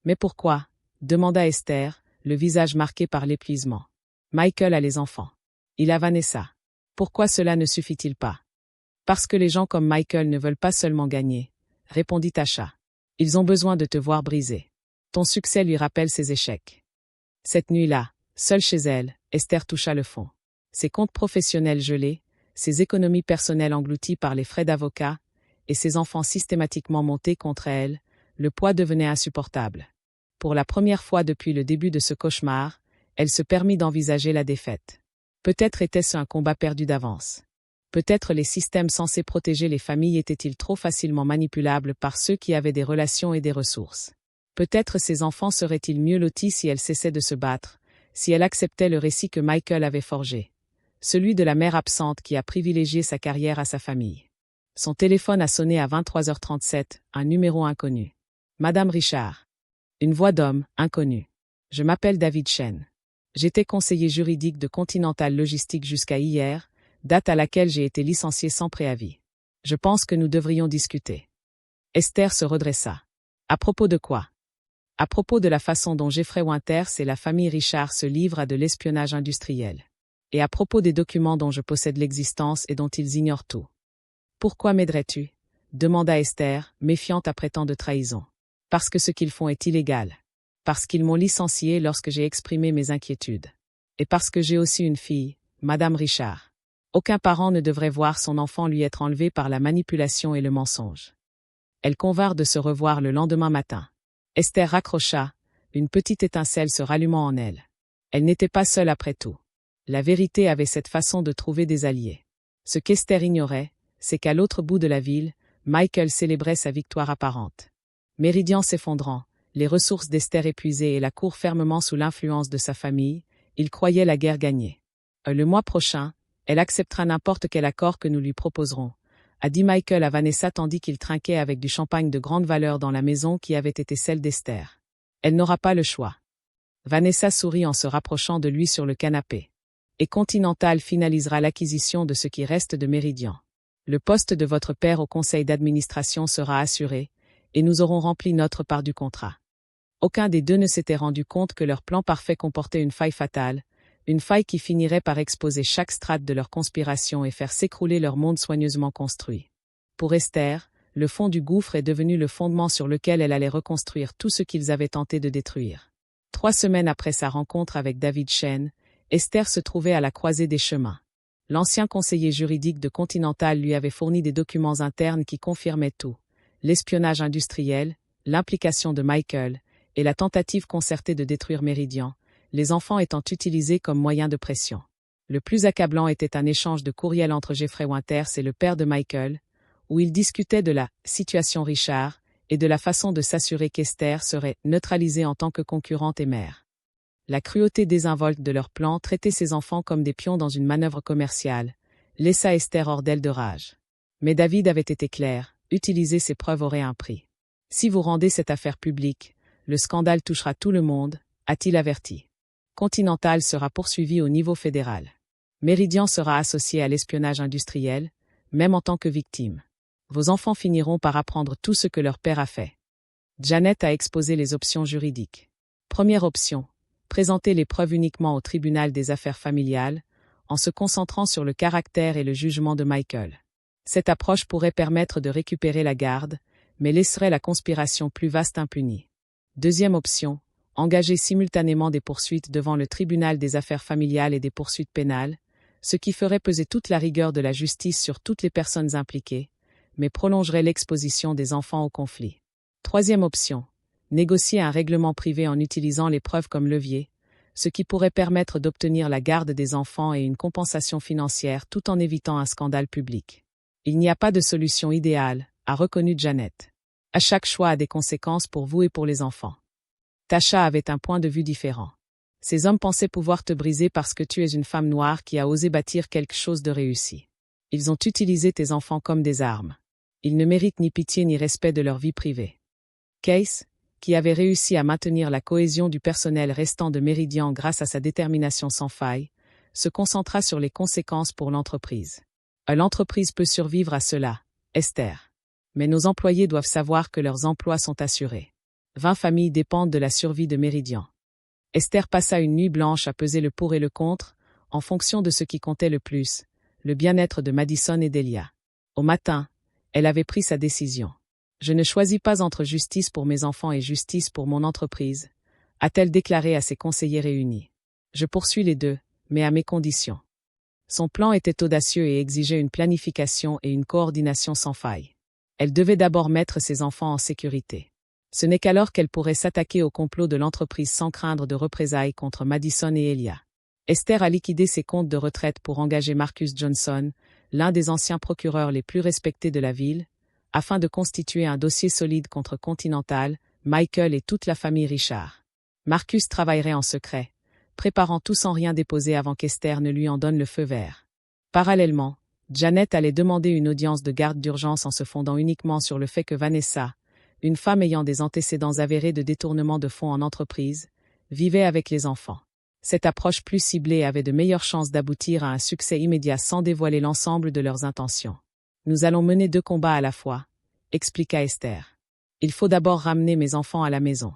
Mais pourquoi? Demanda Esther, le visage marqué par l'épuisement. Michael a les enfants. Il a Vanessa. Pourquoi cela ne suffit-il pas? Parce que les gens comme Michael ne veulent pas seulement gagner, répondit Tasha. Ils ont besoin de te voir briser. Ton succès lui rappelle ses échecs. Cette nuit-là, seule chez elle, Esther toucha le fond. Ses comptes professionnels gelés, ses économies personnelles englouties par les frais d'avocat, et ses enfants systématiquement montés contre elle, le poids devenait insupportable. Pour la première fois depuis le début de ce cauchemar, elle se permit d'envisager la défaite. Peut-être était-ce un combat perdu d'avance. Peut-être les systèmes censés protéger les familles étaient-ils trop facilement manipulables par ceux qui avaient des relations et des ressources. Peut-être ses enfants seraient-ils mieux lotis si elle cessait de se battre, si elle acceptait le récit que Michael avait forgé. Celui de la mère absente qui a privilégié sa carrière à sa famille. Son téléphone a sonné à 23h37, un numéro inconnu. Madame Richard. Une voix d'homme, inconnue. Je m'appelle David Chen. J'étais conseiller juridique de Continental Logistique jusqu'à hier, date à laquelle j'ai été licencié sans préavis. Je pense que nous devrions discuter. Esther se redressa. À propos de quoi? À propos de la façon dont Jeffrey Winters et la famille Richard se livrent à de l'espionnage industriel. Et à propos des documents dont je possède l'existence et dont ils ignorent tout. Pourquoi m'aiderais-tu? Demanda Esther, méfiante après tant de trahison. Parce que ce qu'ils font est illégal. Parce qu'ils m'ont licencié lorsque j'ai exprimé mes inquiétudes. Et parce que j'ai aussi une fille, Madame Richard. Aucun parent ne devrait voir son enfant lui être enlevé par la manipulation et le mensonge. Elles convinrent de se revoir le lendemain matin. Esther raccrocha, une petite étincelle se rallumant en elle. Elle n'était pas seule après tout. La vérité avait cette façon de trouver des alliés. Ce qu'Esther ignorait, c'est qu'à l'autre bout de la ville, Michael célébrait sa victoire apparente. Meridian s'effondrant, les ressources d'Esther épuisées et la cour fermement sous l'influence de sa famille, il croyait la guerre gagnée. Le mois prochain, elle acceptera n'importe quel accord que nous lui proposerons, a dit Michael à Vanessa tandis qu'il trinquait avec du champagne de grande valeur dans la maison qui avait été celle d'Esther. Elle n'aura pas le choix. Vanessa sourit en se rapprochant de lui sur le canapé. Et Continental finalisera l'acquisition de ce qui reste de Meridian. Le poste de votre père au conseil d'administration sera assuré, et nous aurons rempli notre part du contrat. Aucun des deux ne s'était rendu compte que leur plan parfait comportait une faille fatale, une faille qui finirait par exposer chaque strate de leur conspiration et faire s'écrouler leur monde soigneusement construit. Pour Esther, le fond du gouffre est devenu le fondement sur lequel elle allait reconstruire tout ce qu'ils avaient tenté de détruire. 3 semaines après sa rencontre avec David Shen, Esther se trouvait à la croisée des chemins. L'ancien conseiller juridique de Continental lui avait fourni des documents internes qui confirmaient tout: l'espionnage industriel, l'implication de Michael, et la tentative concertée de détruire Meridian, les enfants étant utilisés comme moyen de pression. Le plus accablant était un échange de courriels entre Jeffrey Winters et le père de Michael, où ils discutaient de la « situation Richard » et de la façon de s'assurer qu'Esther serait neutralisée en tant que concurrente et mère. La cruauté désinvolte de leur plan, traiter ses enfants comme des pions dans une manœuvre commerciale, laissa Esther hors d'elle de rage. Mais David avait été clair, utiliser ces preuves aurait un prix. Si vous rendez cette affaire publique, le scandale touchera tout le monde, a-t-il averti. Continental sera poursuivi au niveau fédéral. Meridian sera associé à l'espionnage industriel, même en tant que victime. Vos enfants finiront par apprendre tout ce que leur père a fait. Janet a exposé les options juridiques. Première option: présenter les preuves uniquement au tribunal des affaires familiales, en se concentrant sur le caractère et le jugement de Michael. Cette approche pourrait permettre de récupérer la garde, mais laisserait la conspiration plus vaste impunie. Deuxième option: engager simultanément des poursuites devant le tribunal des affaires familiales et des poursuites pénales, ce qui ferait peser toute la rigueur de la justice sur toutes les personnes impliquées, mais prolongerait l'exposition des enfants au conflit. Troisième option: négocier un règlement privé en utilisant les preuves comme levier, ce qui pourrait permettre d'obtenir la garde des enfants et une compensation financière tout en évitant un scandale public. Il n'y a pas de solution idéale, a reconnu Janet. À chaque choix a des conséquences pour vous et pour les enfants. Tasha avait un point de vue différent. Ces hommes pensaient pouvoir te briser parce que tu es une femme noire qui a osé bâtir quelque chose de réussi. Ils ont utilisé tes enfants comme des armes. Ils ne méritent ni pitié ni respect de leur vie privée. Case, qui avait réussi à maintenir la cohésion du personnel restant de Meridian grâce à sa détermination sans faille, se concentra sur les conséquences pour l'entreprise. L'entreprise peut survivre à cela, Esther. Mais nos employés doivent savoir que leurs emplois sont assurés. 20 familles dépendent de la survie de Meridian. Esther passa une nuit blanche à peser le pour et le contre, en fonction de ce qui comptait le plus, le bien-être de Madison et d'Elia. Au matin, elle avait pris sa décision. Je ne choisis pas entre justice pour mes enfants et justice pour mon entreprise, a-t-elle déclaré à ses conseillers réunis. Je poursuis les deux, mais à mes conditions. Son plan était audacieux et exigeait une planification et une coordination sans faille. Elle devait d'abord mettre ses enfants en sécurité. Ce n'est qu'alors qu'elle pourrait s'attaquer au complot de l'entreprise sans craindre de représailles contre Madison et Elia. Esther a liquidé ses comptes de retraite pour engager Marcus Johnson, l'un des anciens procureurs les plus respectés de la ville, afin de constituer un dossier solide contre Continental, Michael et toute la famille Richard. Marcus travaillerait en secret, préparant tout sans rien déposer avant qu'Esther ne lui en donne le feu vert. Parallèlement, Janet allait demander une audience de garde d'urgence en se fondant uniquement sur le fait que Vanessa, une femme ayant des antécédents avérés de détournement de fonds en entreprise, vivait avec les enfants. Cette approche plus ciblée avait de meilleures chances d'aboutir à un succès immédiat sans dévoiler l'ensemble de leurs intentions. Nous allons mener 2 combats à la fois, expliqua Esther. Il faut d'abord ramener mes enfants à la maison.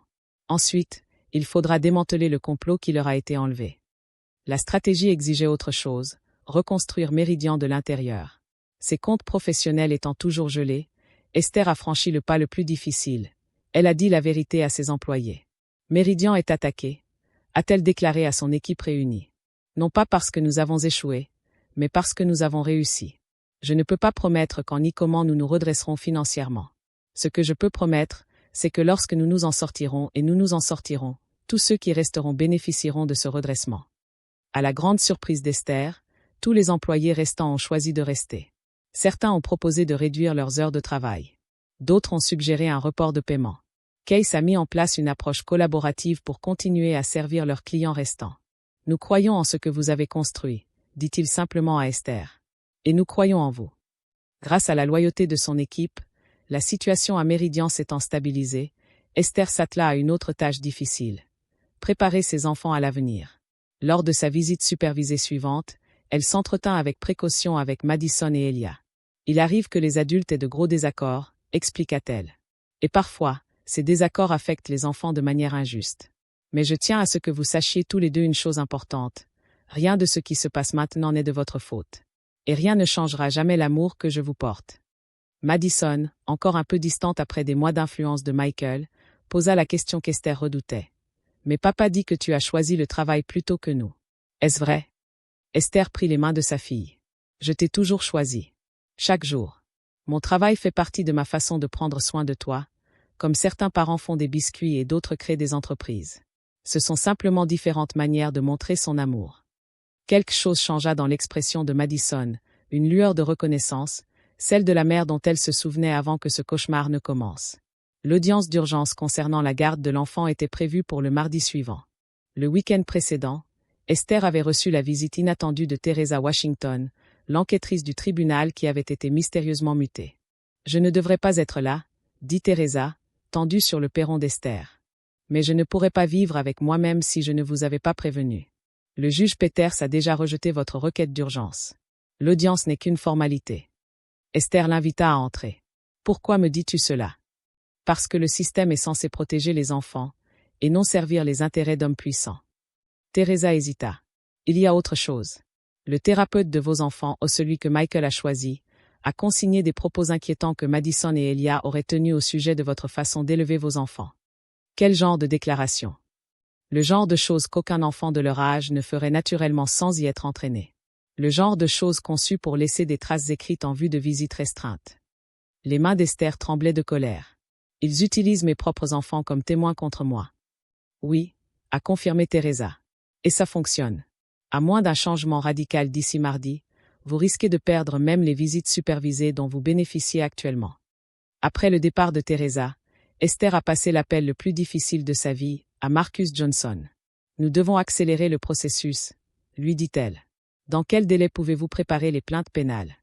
Ensuite, il faudra démanteler le complot qui leur a été enlevé. La stratégie exigeait autre chose, reconstruire Meridian de l'intérieur. Ses comptes professionnels étant toujours gelés, Esther a franchi le pas le plus difficile. Elle a dit la vérité à ses employés. Meridian est attaqué, a-t-elle déclaré à son équipe réunie. Non pas parce que nous avons échoué, mais parce que nous avons réussi. Je ne peux pas promettre quand ni comment nous nous redresserons financièrement. Ce que je peux promettre, c'est que lorsque nous nous en sortirons et nous nous en sortirons, tous ceux qui resteront bénéficieront de ce redressement. À la grande surprise d'Esther, tous les employés restants ont choisi de rester. Certains ont proposé de réduire leurs heures de travail. D'autres ont suggéré un report de paiement. Case a mis en place une approche collaborative pour continuer à servir leurs clients restants. Nous croyons en ce que vous avez construit, dit-il simplement à Esther. Et nous croyons en vous. Grâce à la loyauté de son équipe, la situation à Meridian s'étant stabilisée, Esther s'attela à une autre tâche difficile. Préparer ses enfants à l'avenir. Lors de sa visite supervisée suivante, elle s'entretint avec précaution avec Madison et Elia. Il arrive que les adultes aient de gros désaccords, expliqua-t-elle. Et parfois, Ces désaccords affectent les enfants de manière injuste. Mais je tiens à ce que vous sachiez tous les deux une chose importante. Rien de ce qui se passe maintenant n'est de votre faute. Et rien ne changera jamais l'amour que je vous porte. Madison, encore un peu distante après des mois d'influence de Michael, posa la question qu'Esther redoutait. Mais papa dit que tu as choisi le travail plutôt que nous. Est-ce vrai? Esther prit les mains de sa fille. Je t'ai toujours choisi. Chaque jour. Mon travail fait partie de ma façon de prendre soin de toi, comme certains parents font des biscuits et d'autres créent des entreprises. Ce sont simplement différentes manières de montrer son amour. Quelque chose changea dans l'expression de Madison, une lueur de reconnaissance, celle de la mère dont elle se souvenait avant que ce cauchemar ne commence. L'audience d'urgence concernant la garde de l'enfant était prévue pour le mardi suivant. Le week-end précédent, Esther avait reçu la visite inattendue de Teresa Washington, l'enquêtrice du tribunal qui avait été mystérieusement mutée. « Je ne devrais pas être là, » dit Teresa, tendue sur le perron d'Esther. « Mais je ne pourrais pas vivre avec moi-même si je ne vous avais pas prévenu. Le juge Peters a déjà rejeté votre requête d'urgence. L'audience n'est qu'une formalité. » Esther l'invita à entrer. « Pourquoi me dis-tu cela? » « Parce que le système est censé protéger les enfants, et non servir les intérêts d'hommes puissants. » Teresa hésita. « Il y a autre chose. Le thérapeute de vos enfants, ou celui que Michael a choisi, a consigné des propos inquiétants que Madison et Elia auraient tenus au sujet de votre façon d'élever vos enfants. Quel genre de déclaration? Le genre de choses qu'aucun enfant de leur âge ne ferait naturellement sans y être entraîné. Le genre de choses conçues pour laisser des traces écrites en vue de visites restreintes. » Les mains d'Esther tremblaient de colère. « Ils utilisent mes propres enfants comme témoins contre moi. » « Oui, » a confirmé Teresa. « Et ça fonctionne. À moins d'un changement radical d'ici mardi, vous risquez de perdre même les visites supervisées dont vous bénéficiez actuellement. » Après le départ de Teresa, Esther a passé l'appel le plus difficile de sa vie, à Marcus Johnson. « Nous devons accélérer le processus, » lui dit-elle. « Dans quel délai pouvez-vous préparer les plaintes pénales? »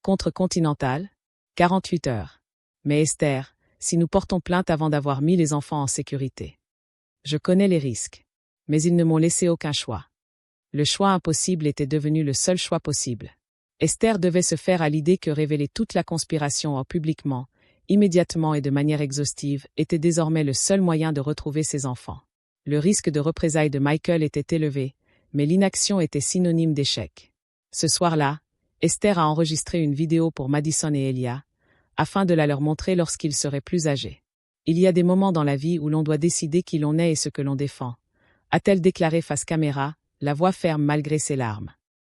Contre Continental? 48 heures. Mais Esther, si nous portons plainte avant d'avoir mis les enfants en sécurité. Je connais les risques. Mais ils ne m'ont laissé aucun choix. Le choix impossible était devenu le seul choix possible. Esther devait se faire à l'idée que révéler toute la conspiration publiquement, immédiatement et de manière exhaustive, était désormais le seul moyen de retrouver ses enfants. Le risque de représailles de Michael était élevé, mais l'inaction était synonyme d'échec. Ce soir-là, Esther a enregistré une vidéo pour Madison et Elia, afin de la leur montrer lorsqu'ils seraient plus âgés. Il y a des moments dans la vie où l'on doit décider qui l'on est et ce que l'on défend, a-t-elle déclaré face caméra, la voix ferme malgré ses larmes.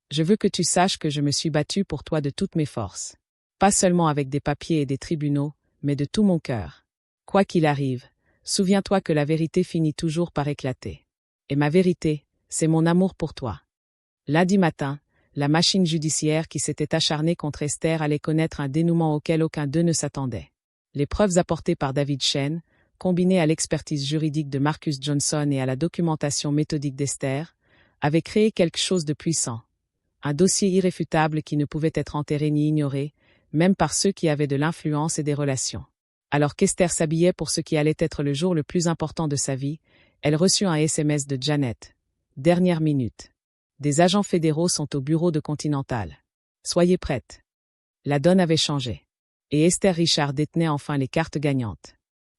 Je veux que tu saches que je me suis battue pour toi de toutes mes forces. Pas seulement avec des papiers et des tribunaux, mais de tout mon cœur. Quoi qu'il arrive, souviens-toi que la vérité finit toujours par éclater. Et ma vérité, c'est mon amour pour toi. Lundi matin, la machine judiciaire qui s'était acharnée contre Esther allait connaître un dénouement auquel aucun d'eux ne s'attendait. Les preuves apportées par David Shen, combinées à l'expertise juridique de Marcus Johnson et à la documentation méthodique d'Esther, avaient créé quelque chose de puissant. Un dossier irréfutable qui ne pouvait être enterré ni ignoré, même par ceux qui avaient de l'influence et des relations. Alors qu'Esther s'habillait pour ce qui allait être le jour le plus important de sa vie, elle reçut un SMS de Janet. Dernière minute. Des agents fédéraux sont au bureau de Continental. Soyez prête. La donne avait changé. Et Esther Richard détenait enfin les cartes gagnantes.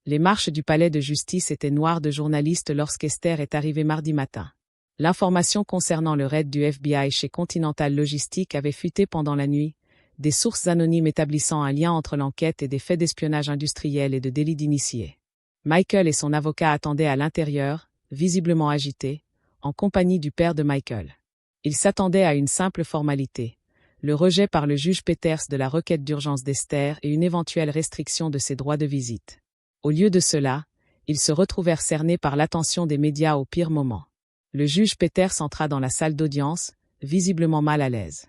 Les marches du palais de justice étaient noires de journalistes lorsqu'Esther est arrivée mardi matin. L'information concernant le raid du FBI chez Continental Logistique avait fuité pendant la nuit, des sources anonymes établissant un lien entre l'enquête et des faits d'espionnage industriel et de délit d'initié. Michael et son avocat attendaient à l'intérieur, visiblement agités, en compagnie du père de Michael. Ils s'attendaient à une simple formalité, le rejet par le juge Peters de la requête d'urgence d'Esther et une éventuelle restriction de ses droits de visite. Au lieu de cela, ils se retrouvèrent cernés par l'attention des médias au pire moment. Le juge Peters entra dans la salle d'audience, visiblement mal à l'aise.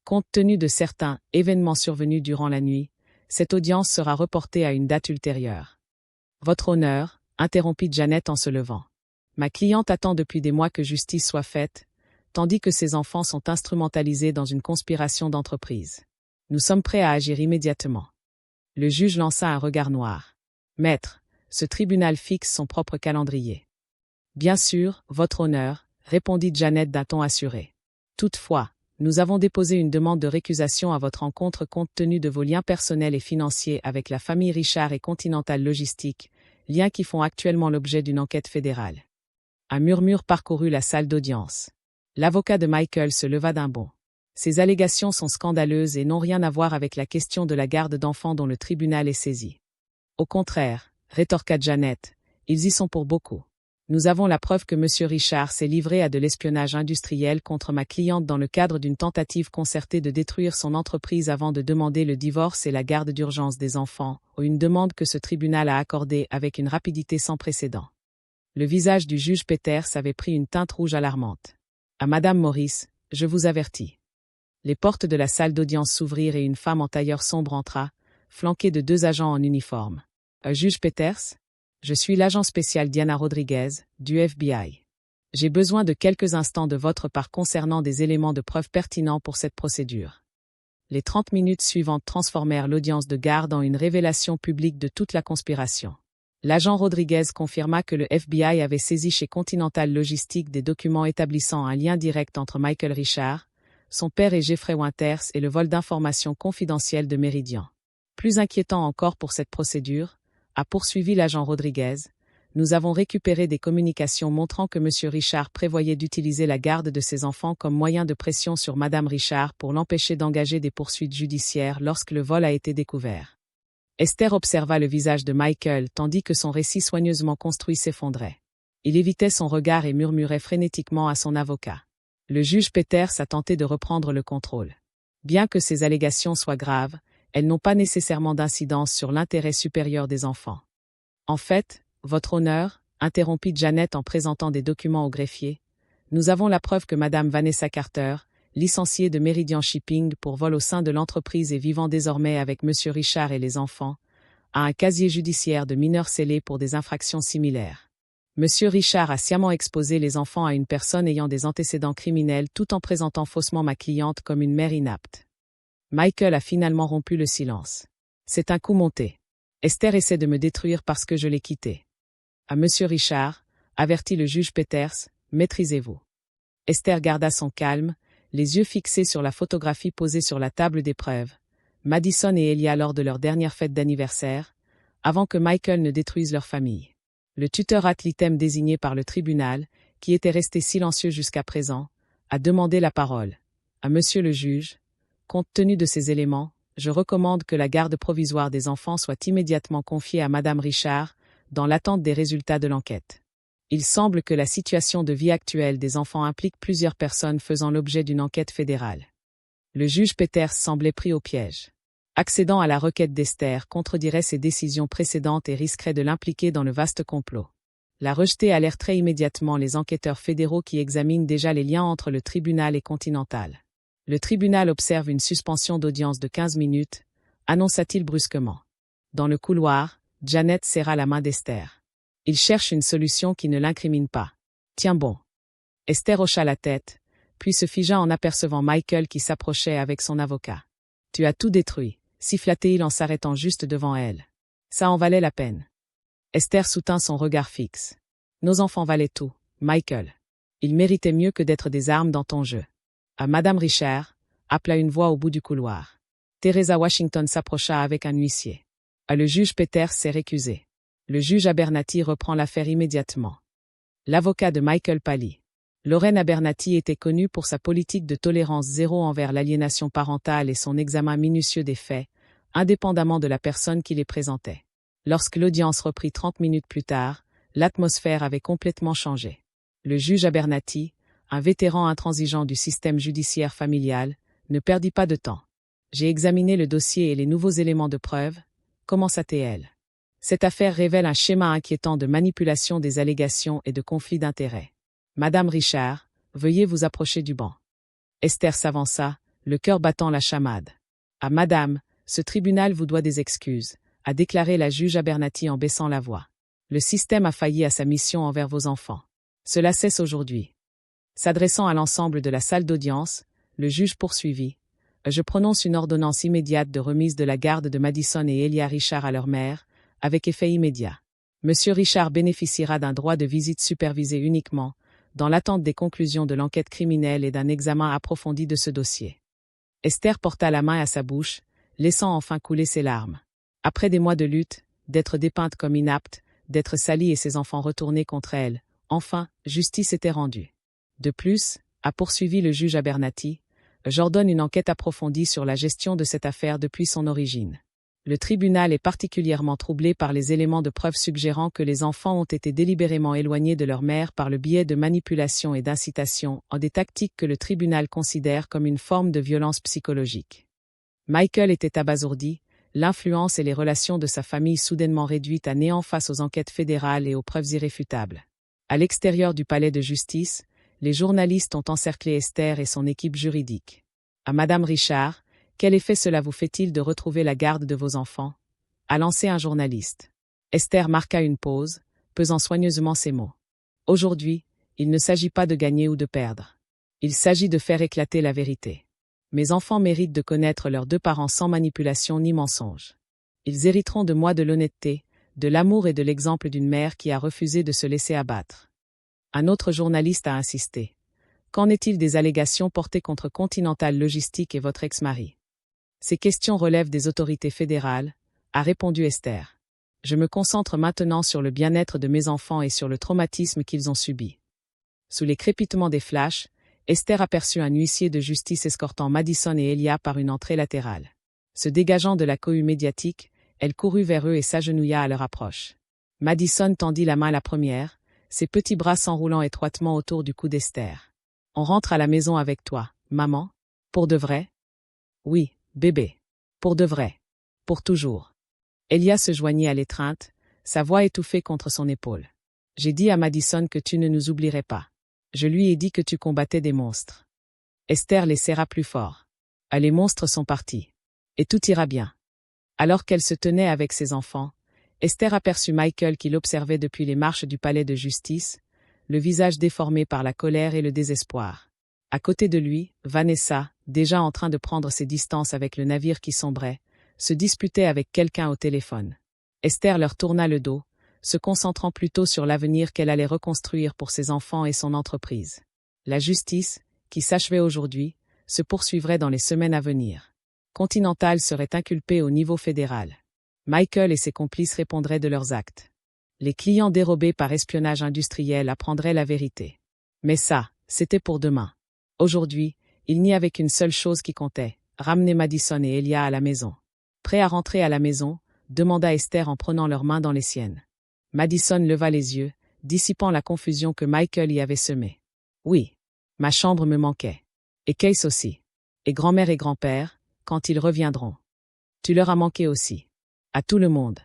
Compte tenu de certains événements survenus durant la nuit, cette audience sera reportée à une date ultérieure. Votre honneur, interrompit Janet en se levant. Ma cliente attend depuis des mois que justice soit faite, tandis que ses enfants sont instrumentalisés dans une conspiration d'entreprise. Nous sommes prêts à agir immédiatement. Le juge lança un regard noir. Maître, ce tribunal fixe son propre calendrier. Bien sûr, votre honneur, répondit Janet d'un ton assuré. Toutefois, nous avons déposé une demande de récusation à votre encontre compte tenu de vos liens personnels et financiers avec la famille Richard et Continental Logistique, liens qui font actuellement l'objet d'une enquête fédérale. Un murmure parcourut la salle d'audience. L'avocat de Michael se leva d'un bond. Ces allégations sont scandaleuses et n'ont rien à voir avec la question de la garde d'enfants dont le tribunal est saisi. Au contraire, rétorqua Janet, ils y sont pour beaucoup. Nous avons la preuve que M. Richard s'est livré à de l'espionnage industriel contre ma cliente dans le cadre d'une tentative concertée de détruire son entreprise avant de demander le divorce et la garde d'urgence des enfants, une demande que ce tribunal a accordée avec une rapidité sans précédent. Le visage du juge Peters avait pris une teinte rouge alarmante. À Madame Morris, je vous avertis. Les portes de la salle d'audience s'ouvrirent et une femme en tailleur sombre entra, flanquée de 2 agents en uniforme. Juge Peters? Je suis l'agent spécial Diana Rodriguez, du FBI. J'ai besoin de quelques instants de votre part concernant des éléments de preuve pertinents pour cette procédure. Les 30 minutes suivantes transformèrent l'audience de garde en une révélation publique de toute la conspiration. L'agent Rodriguez confirma que le FBI avait saisi chez Continental Logistics des documents établissant un lien direct entre Michael Richard, son père et Jeffrey Winters et le vol d'informations confidentielles de Meridian. Plus inquiétant encore pour cette procédure, a poursuivi l'agent Rodriguez, nous avons récupéré des communications montrant que M. Richard prévoyait d'utiliser la garde de ses enfants comme moyen de pression sur Mme Richard pour l'empêcher d'engager des poursuites judiciaires lorsque le vol a été découvert. Esther observa le visage de Michael tandis que son récit soigneusement construit s'effondrait. Il évitait son regard et murmurait frénétiquement à son avocat. Le juge Peters a tenté de reprendre le contrôle. Bien que ces allégations soient graves, elles n'ont pas nécessairement d'incidence sur l'intérêt supérieur des enfants. En fait, votre honneur, interrompit Janet en présentant des documents au greffier, nous avons la preuve que Madame Vanessa Carter, licenciée de Meridian Shipping pour vol au sein de l'entreprise et vivant désormais avec M. Richard et les enfants, a un casier judiciaire de mineurs scellé pour des infractions similaires. M. Richard a sciemment exposé les enfants à une personne ayant des antécédents criminels tout en présentant faussement ma cliente comme une mère inapte. Michael a finalement rompu le silence. C'est un coup monté. Esther essaie de me détruire parce que je l'ai quitté. À M. Richard, avertit le juge Peters, maîtrisez-vous. Esther garda son calme, les yeux fixés sur la photographie posée sur la table d'épreuve, Madison et Elia lors de leur dernière fête d'anniversaire, avant que Michael ne détruise leur famille. Le tuteur ad litem désigné par le tribunal, qui était resté silencieux jusqu'à présent, a demandé la parole. À Monsieur le juge, compte tenu de ces éléments, je recommande que la garde provisoire des enfants soit immédiatement confiée à Madame Richard, dans l'attente des résultats de l'enquête. Il semble que la situation de vie actuelle des enfants implique plusieurs personnes faisant l'objet d'une enquête fédérale. Le juge Peters semblait pris au piège. Accédant à la requête d'Esther contredirait ses décisions précédentes et risquerait de l'impliquer dans le vaste complot. La rejeter alerterait immédiatement les enquêteurs fédéraux qui examinent déjà les liens entre le tribunal et Continental. Le tribunal observe une suspension d'audience de 15 minutes, annonça-t-il brusquement. Dans le couloir, Janet serra la main d'Esther. Il cherche une solution qui ne l'incrimine pas. Tiens bon. Esther hocha la tête, puis se figea en apercevant Michael qui s'approchait avec son avocat. Tu as tout détruit, siffla-t-il en s'arrêtant juste devant elle. Ça en valait la peine. Esther soutint son regard fixe. Nos enfants valaient tout, Michael. Ils méritaient mieux que d'être des armes dans ton jeu. À Madame Richard, appela une voix au bout du couloir. Teresa Washington s'approcha avec un huissier. Le juge Peters s'est récusé. Le juge Abernathy reprend l'affaire immédiatement. L'avocat de Michael pâlit. Lorraine Abernathy était connue pour sa politique de tolérance zéro envers l'aliénation parentale et son examen minutieux des faits, indépendamment de la personne qui les présentait. Lorsque l'audience reprit 30 minutes plus tard, l'atmosphère avait complètement changé. Le juge Abernathy, un vétéran intransigeant du système judiciaire familial, ne perdit pas de temps. J'ai examiné le dossier et les nouveaux éléments de preuve, commença-t-elle. Cette affaire révèle un schéma inquiétant de manipulation des allégations et de conflit d'intérêts. Madame Richard, veuillez vous approcher du banc. Esther s'avança, le cœur battant la chamade. Ah madame, ce tribunal vous doit des excuses, a déclaré la juge Abernathy en baissant la voix. Le système a failli à sa mission envers vos enfants. Cela cesse aujourd'hui. S'adressant à l'ensemble de la salle d'audience, le juge poursuivit. Je prononce une ordonnance immédiate de remise de la garde de Madison et Elia Richard à leur mère, avec effet immédiat. Monsieur Richard bénéficiera d'un droit de visite supervisé uniquement, dans l'attente des conclusions de l'enquête criminelle et d'un examen approfondi de ce dossier. Esther porta la main à sa bouche, laissant enfin couler ses larmes. Après des mois de lutte, d'être dépeinte comme inapte, d'être salie et ses enfants retournés contre elle. Enfin, justice était rendue. De plus, a poursuivi le juge Abernathy, j'ordonne une enquête approfondie sur la gestion de cette affaire depuis son origine. Le tribunal est particulièrement troublé par les éléments de preuve suggérant que les enfants ont été délibérément éloignés de leur mère par le biais de manipulation et d'incitation, en des tactiques que le tribunal considère comme une forme de violence psychologique. Michael était abasourdi, l'influence et les relations de sa famille soudainement réduites à néant face aux enquêtes fédérales et aux preuves irréfutables. À l'extérieur du palais de justice, les journalistes ont encerclé Esther et son équipe juridique. À Madame Richard, quel effet cela vous fait-il de retrouver la garde de vos enfants? A lancé un journaliste. Esther marqua une pause, pesant soigneusement ses mots. Aujourd'hui, il ne s'agit pas de gagner ou de perdre. Il s'agit de faire éclater la vérité. Mes enfants méritent de connaître leurs deux parents sans manipulation ni mensonge. Ils hériteront de moi de l'honnêteté, de l'amour et de l'exemple d'une mère qui a refusé de se laisser abattre. Un autre journaliste a insisté. Qu'en est-il des allégations portées contre Continental Logistique et votre ex-mari? Ces questions relèvent des autorités fédérales, a répondu Esther. Je me concentre maintenant sur le bien-être de mes enfants et sur le traumatisme qu'ils ont subi. Sous les crépitements des flashs, Esther aperçut un huissier de justice escortant Madison et Elia par une entrée latérale. Se dégageant de la cohue médiatique, elle courut vers eux et s'agenouilla à leur approche. Madison tendit la main la première, ses petits bras s'enroulant étroitement autour du cou d'Esther. On rentre à la maison avec toi, maman? Pour de vrai? Oui, bébé. Pour de vrai. Pour toujours. Elia se joignit à l'étreinte, sa voix étouffée contre son épaule. J'ai dit à Madison que tu ne nous oublierais pas. Je lui ai dit que tu combattais des monstres. Esther les serra plus fort. Ah, les monstres sont partis. Et tout ira bien. Alors qu'elle se tenait avec ses enfants, Esther aperçut Michael qui l'observait depuis les marches du palais de justice, le visage déformé par la colère et le désespoir. À côté de lui, Vanessa, déjà en train de prendre ses distances avec le navire qui sombrait, se disputait avec quelqu'un au téléphone. Esther leur tourna le dos, se concentrant plutôt sur l'avenir qu'elle allait reconstruire pour ses enfants et son entreprise. La justice, qui s'achevait aujourd'hui, se poursuivrait dans les semaines à venir. Continental serait inculpé au niveau fédéral. Michael et ses complices répondraient de leurs actes. Les clients dérobés par espionnage industriel apprendraient la vérité. Mais ça, c'était pour demain. Aujourd'hui, il n'y avait qu'une seule chose qui comptait, ramener Madison et Elia à la maison. Prêt à rentrer à la maison, demanda Esther en prenant leurs mains dans les siennes. Madison leva les yeux, dissipant la confusion que Michael y avait semée. Oui, ma chambre me manquait. Et Case aussi. Et grand-mère et grand-père, quand ils reviendront. Tu leur as manqué aussi. À tout le monde.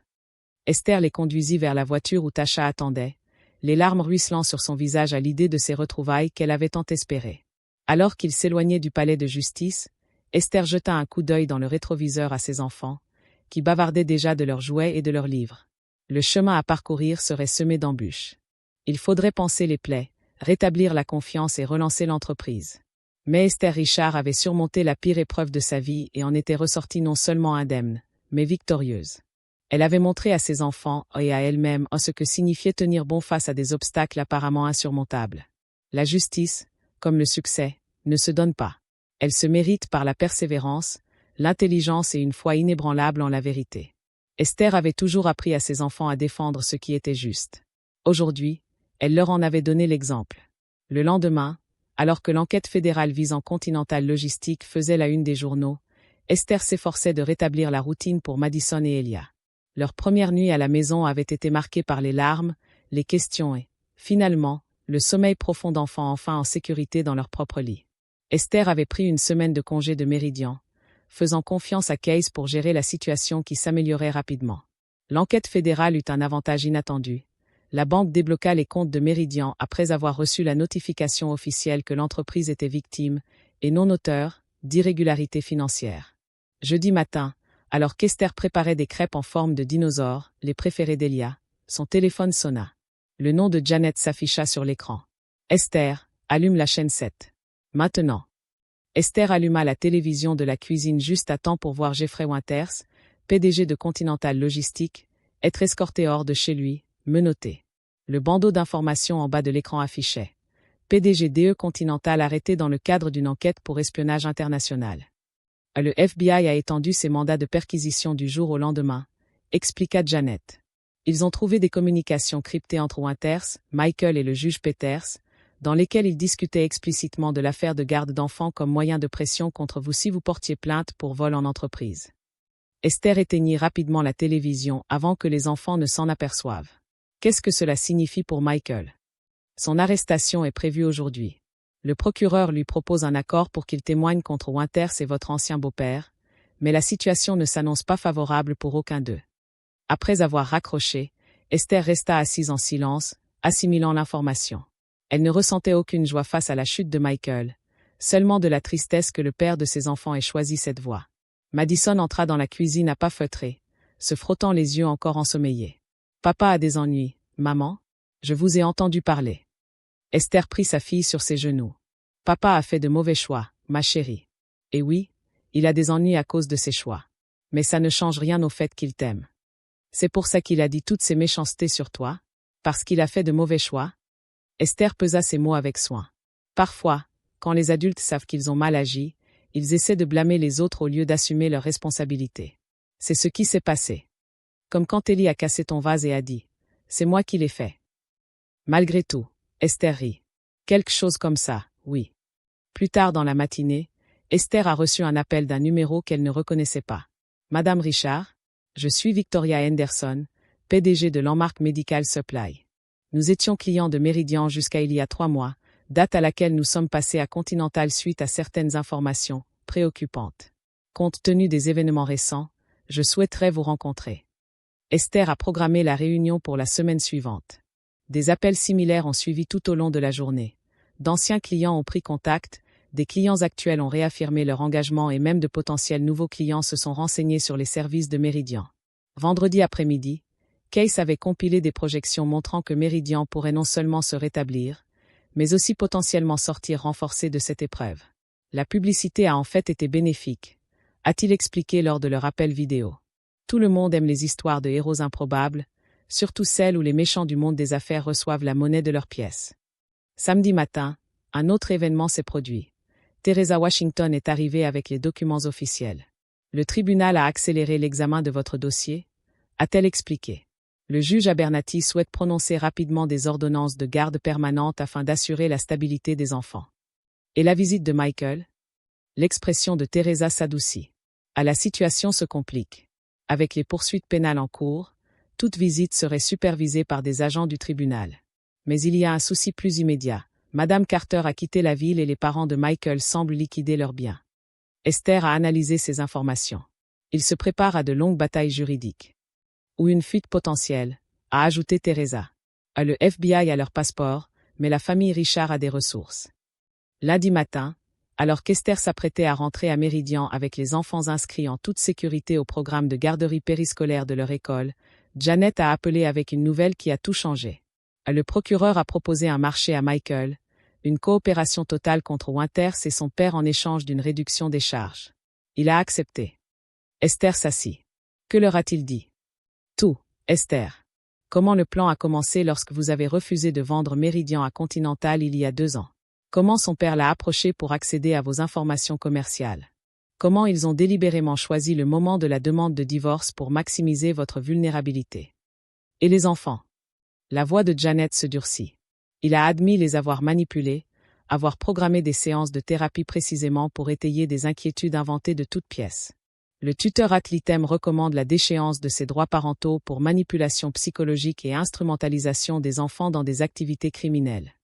Esther les conduisit vers la voiture où Tasha attendait, les larmes ruisselant sur son visage à l'idée de ces retrouvailles qu'elle avait tant espérées. Alors qu'ils s'éloignaient du palais de justice, Esther jeta un coup d'œil dans le rétroviseur à ses enfants, qui bavardaient déjà de leurs jouets et de leurs livres. Le chemin à parcourir serait semé d'embûches. Il faudrait panser les plaies, rétablir la confiance et relancer l'entreprise. Mais Esther Richard avait surmonté la pire épreuve de sa vie et en était ressortie non seulement indemne, mais victorieuse. Elle avait montré à ses enfants et à elle-même ce que signifiait tenir bon face à des obstacles apparemment insurmontables. La justice, comme le succès, ne se donne pas. Elle se mérite par la persévérance, l'intelligence et une foi inébranlable en la vérité. Esther avait toujours appris à ses enfants à défendre ce qui était juste. Aujourd'hui, elle leur en avait donné l'exemple. Le lendemain, alors que l'enquête fédérale visant Continental Logistique faisait la une des journaux, Esther s'efforçait de rétablir la routine pour Madison et Elia. Leur première nuit à la maison avait été marquée par les larmes, les questions et, finalement, le sommeil profond d'enfants enfin en sécurité dans leur propre lit. Esther avait pris une semaine de congé de Méridian, faisant confiance à Case pour gérer la situation qui s'améliorait rapidement. L'enquête fédérale eut un avantage inattendu. La banque débloqua les comptes de Méridian après avoir reçu la notification officielle que l'entreprise était victime, et non auteur, d'irrégularités financières. Jeudi matin, alors qu'Esther préparait des crêpes en forme de dinosaure, les préférées d'Elia, son téléphone sonna. Le nom de Janet s'afficha sur l'écran. Esther, allume la chaîne 7. Maintenant. Esther alluma la télévision de la cuisine juste à temps pour voir Jeffrey Winters, PDG de Continental Logistique, être escorté hors de chez lui, menotté. Le bandeau d'information en bas de l'écran affichait. PDG DE Continental arrêté dans le cadre d'une enquête pour espionnage international. Le FBI a étendu ses mandats de perquisition du jour au lendemain, expliqua Janet. Ils ont trouvé des communications cryptées entre Winters, Michael et le juge Peters, dans lesquelles ils discutaient explicitement de l'affaire de garde d'enfants comme moyen de pression contre vous si vous portiez plainte pour vol en entreprise. Esther éteignit rapidement la télévision avant que les enfants ne s'en aperçoivent. Qu'est-ce que cela signifie pour Michael? Son arrestation est prévue aujourd'hui. Le procureur lui propose un accord pour qu'il témoigne contre Winters et votre ancien beau-père, mais la situation ne s'annonce pas favorable pour aucun d'eux. Après avoir raccroché, Esther resta assise en silence, assimilant l'information. Elle ne ressentait aucune joie face à la chute de Michael, seulement de la tristesse que le père de ses enfants ait choisi cette voie. Madison entra dans la cuisine à pas feutrés, se frottant les yeux encore ensommeillés. « Papa a des ennuis, maman? Je vous ai entendu parler. » Esther prit sa fille sur ses genoux. « Papa a fait de mauvais choix, ma chérie. Et oui, il a des ennuis à cause de ses choix. Mais ça ne change rien au fait qu'il t'aime. C'est pour ça qu'il a dit toutes ces méchancetés sur toi? Parce qu'il a fait de mauvais choix? » Esther pesa ses mots avec soin. Parfois, quand les adultes savent qu'ils ont mal agi, ils essaient de blâmer les autres au lieu d'assumer leurs responsabilités. C'est ce qui s'est passé. Comme quand Ellie a cassé ton vase et a dit « C'est moi qui l'ai fait. » Malgré tout, Esther rit. Quelque chose comme ça, oui. Plus tard dans la matinée, Esther a reçu un appel d'un numéro qu'elle ne reconnaissait pas. « Madame Richard, je suis Victoria Henderson, PDG de Landmark Medical Supply. Nous étions clients de Meridian jusqu'à il y a 3 mois, date à laquelle nous sommes passés à Continental suite à certaines informations préoccupantes. Compte tenu des événements récents, je souhaiterais vous rencontrer. » Esther a programmé la réunion pour la semaine suivante. Des appels similaires ont suivi tout au long de la journée. D'anciens clients ont pris contact, des clients actuels ont réaffirmé leur engagement et même de potentiels nouveaux clients se sont renseignés sur les services de Meridian. Vendredi après-midi, Case avait compilé des projections montrant que Meridian pourrait non seulement se rétablir, mais aussi potentiellement sortir renforcé de cette épreuve. La publicité a en fait été bénéfique, a-t-il expliqué lors de leur appel vidéo. Tout le monde aime les histoires de héros improbables, surtout celles où les méchants du monde des affaires reçoivent la monnaie de leurs pièces. Samedi matin, un autre événement s'est produit. Teresa Washington est arrivée avec les documents officiels. Le tribunal a accéléré l'examen de votre dossier, a-t-elle expliqué. Le juge Abernathy souhaite prononcer rapidement des ordonnances de garde permanente afin d'assurer la stabilité des enfants. Et la visite de Michael? L'expression de Teresa s'adoucit. La situation se complique. Avec les poursuites pénales en cours, toute visite serait supervisée par des agents du tribunal. Mais il y a un souci plus immédiat. Madame Carter a quitté la ville et les parents de Michael semblent liquider leurs biens. Esther a analysé ces informations. Il se prépare à de longues batailles juridiques. Ou une fuite potentielle, a ajouté Teresa. Le FBI a leur passeport, mais la famille Richard a des ressources. Lundi matin, alors qu'Esther s'apprêtait à rentrer à Meridian avec les enfants inscrits en toute sécurité au programme de garderie périscolaire de leur école, Janet a appelé avec une nouvelle qui a tout changé. Le procureur a proposé un marché à Michael, une coopération totale contre Winters et son père en échange d'une réduction des charges. Il a accepté. Esther s'assit. Que leur a-t-il dit? Tout, Esther. Comment le plan a commencé lorsque vous avez refusé de vendre Meridian à Continental il y a 2 ans? Comment son père l'a approché pour accéder à vos informations commerciales? Comment ils ont délibérément choisi le moment de la demande de divorce pour maximiser votre vulnérabilité? Et les enfants? La voix de Janet se durcit. Il a admis les avoir manipulés, avoir programmé des séances de thérapie précisément pour étayer des inquiétudes inventées de toutes pièces. Le tuteur ad litem recommande la déchéance de ses droits parentaux pour manipulation psychologique et instrumentalisation des enfants dans des activités criminelles.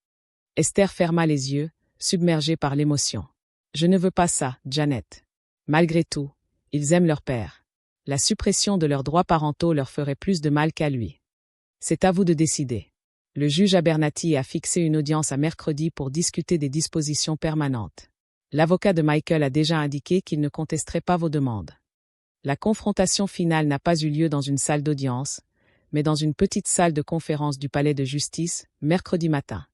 Esther ferma les yeux, submergée par l'émotion. Je ne veux pas ça, Janet. Malgré tout, ils aiment leur père. La suppression de leurs droits parentaux leur ferait plus de mal qu'à lui. C'est à vous de décider. Le juge Abernathy a fixé une audience à mercredi pour discuter des dispositions permanentes. L'avocat de Michael a déjà indiqué qu'il ne contesterait pas vos demandes. La confrontation finale n'a pas eu lieu dans une salle d'audience, mais dans une petite salle de conférence du palais de justice, mercredi matin.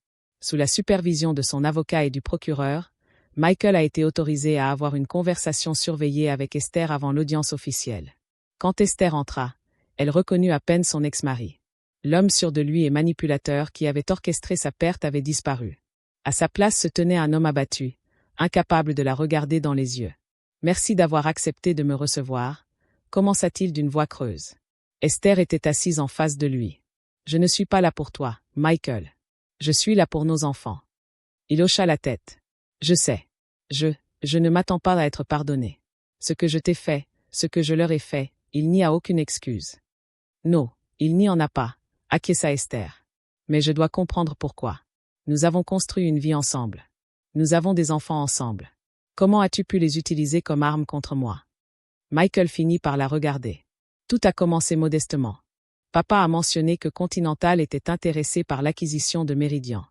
Sous la supervision de son avocat et du procureur, Michael a été autorisé à avoir une conversation surveillée avec Esther avant l'audience officielle. Quand Esther entra, elle reconnut à peine son ex-mari. L'homme sûr de lui et manipulateur qui avait orchestré sa perte avait disparu. À sa place se tenait un homme abattu, incapable de la regarder dans les yeux. « Merci d'avoir accepté de me recevoir », commença-t-il d'une voix creuse. Esther était assise en face de lui. Je ne suis pas là pour toi, Michael. Je suis là pour nos enfants. Il hocha la tête. Je sais. Je ne m'attends pas à être pardonné. Ce que je t'ai fait, ce que je leur ai fait, il n'y a aucune excuse. Non, il n'y en a pas, acquiesça Esther. Mais je dois comprendre pourquoi. Nous avons construit une vie ensemble. Nous avons des enfants ensemble. Comment as-tu pu les utiliser comme armes contre moi? Michael finit par la regarder. Tout a commencé modestement. Papa a mentionné que Continental était intéressé par l'acquisition de Meridian.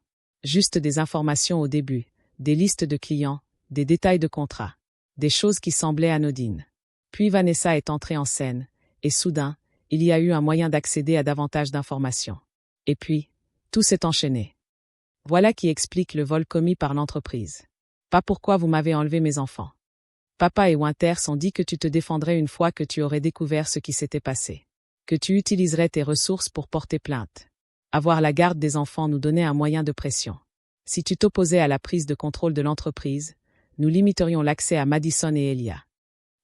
Juste des informations au début, des listes de clients, des détails de contrat. Des choses qui semblaient anodines. Puis Vanessa est entrée en scène, et soudain, il y a eu un moyen d'accéder à davantage d'informations. Et puis, tout s'est enchaîné. Voilà qui explique le vol commis par l'entreprise. Pas pourquoi vous m'avez enlevé mes enfants. Papa et Winter sont dit que tu te défendrais une fois que tu aurais découvert ce qui s'était passé. Que tu utiliserais tes ressources pour porter plainte. Avoir la garde des enfants nous donnait un moyen de pression. Si tu t'opposais à la prise de contrôle de l'entreprise, nous limiterions l'accès à Madison et Elia.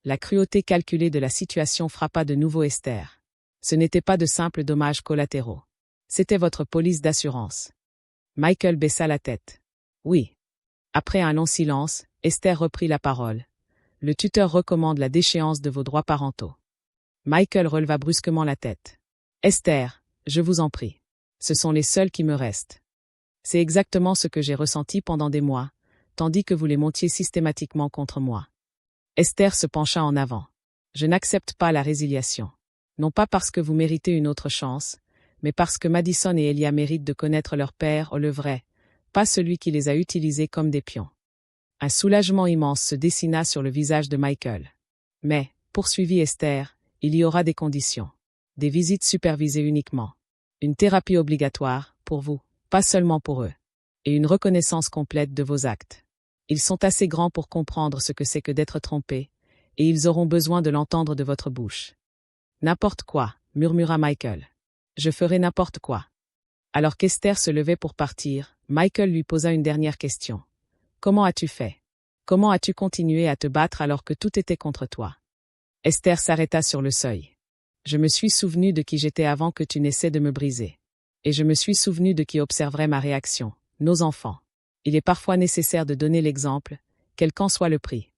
La cruauté calculée de la situation frappa de nouveau Esther. Ce n'était pas de simples dommages collatéraux. C'était votre police d'assurance. Michael baissa la tête. Oui. Après un long silence, Esther reprit la parole. Le tuteur recommande la déchéance de vos droits parentaux. Michael releva brusquement la tête. Esther, je vous en prie. Ce sont les seuls qui me restent. C'est exactement ce que j'ai ressenti pendant des mois, tandis que vous les montiez systématiquement contre moi. Esther se pencha en avant. Je n'accepte pas la résiliation. Non pas parce que vous méritez une autre chance, mais parce que Madison et Elia méritent de connaître leur père, le vrai, pas celui qui les a utilisés comme des pions. Un soulagement immense se dessina sur le visage de Michael. Mais, poursuivit Esther, il y aura des conditions. Des visites supervisées uniquement. Une thérapie obligatoire, pour vous, pas seulement pour eux. Et une reconnaissance complète de vos actes. Ils sont assez grands pour comprendre ce que c'est que d'être trompés, et ils auront besoin de l'entendre de votre bouche. N'importe quoi, murmura Michael. Je ferai n'importe quoi. Alors qu'Esther se levait pour partir, Michael lui posa une dernière question. Comment as-tu fait? Comment as-tu continué à te battre alors que tout était contre toi? Esther s'arrêta sur le seuil. Je me suis souvenu de qui j'étais avant que tu n'essaies de me briser. Et je me suis souvenu de qui observerait ma réaction, nos enfants. Il est parfois nécessaire de donner l'exemple, quel qu'en soit le prix.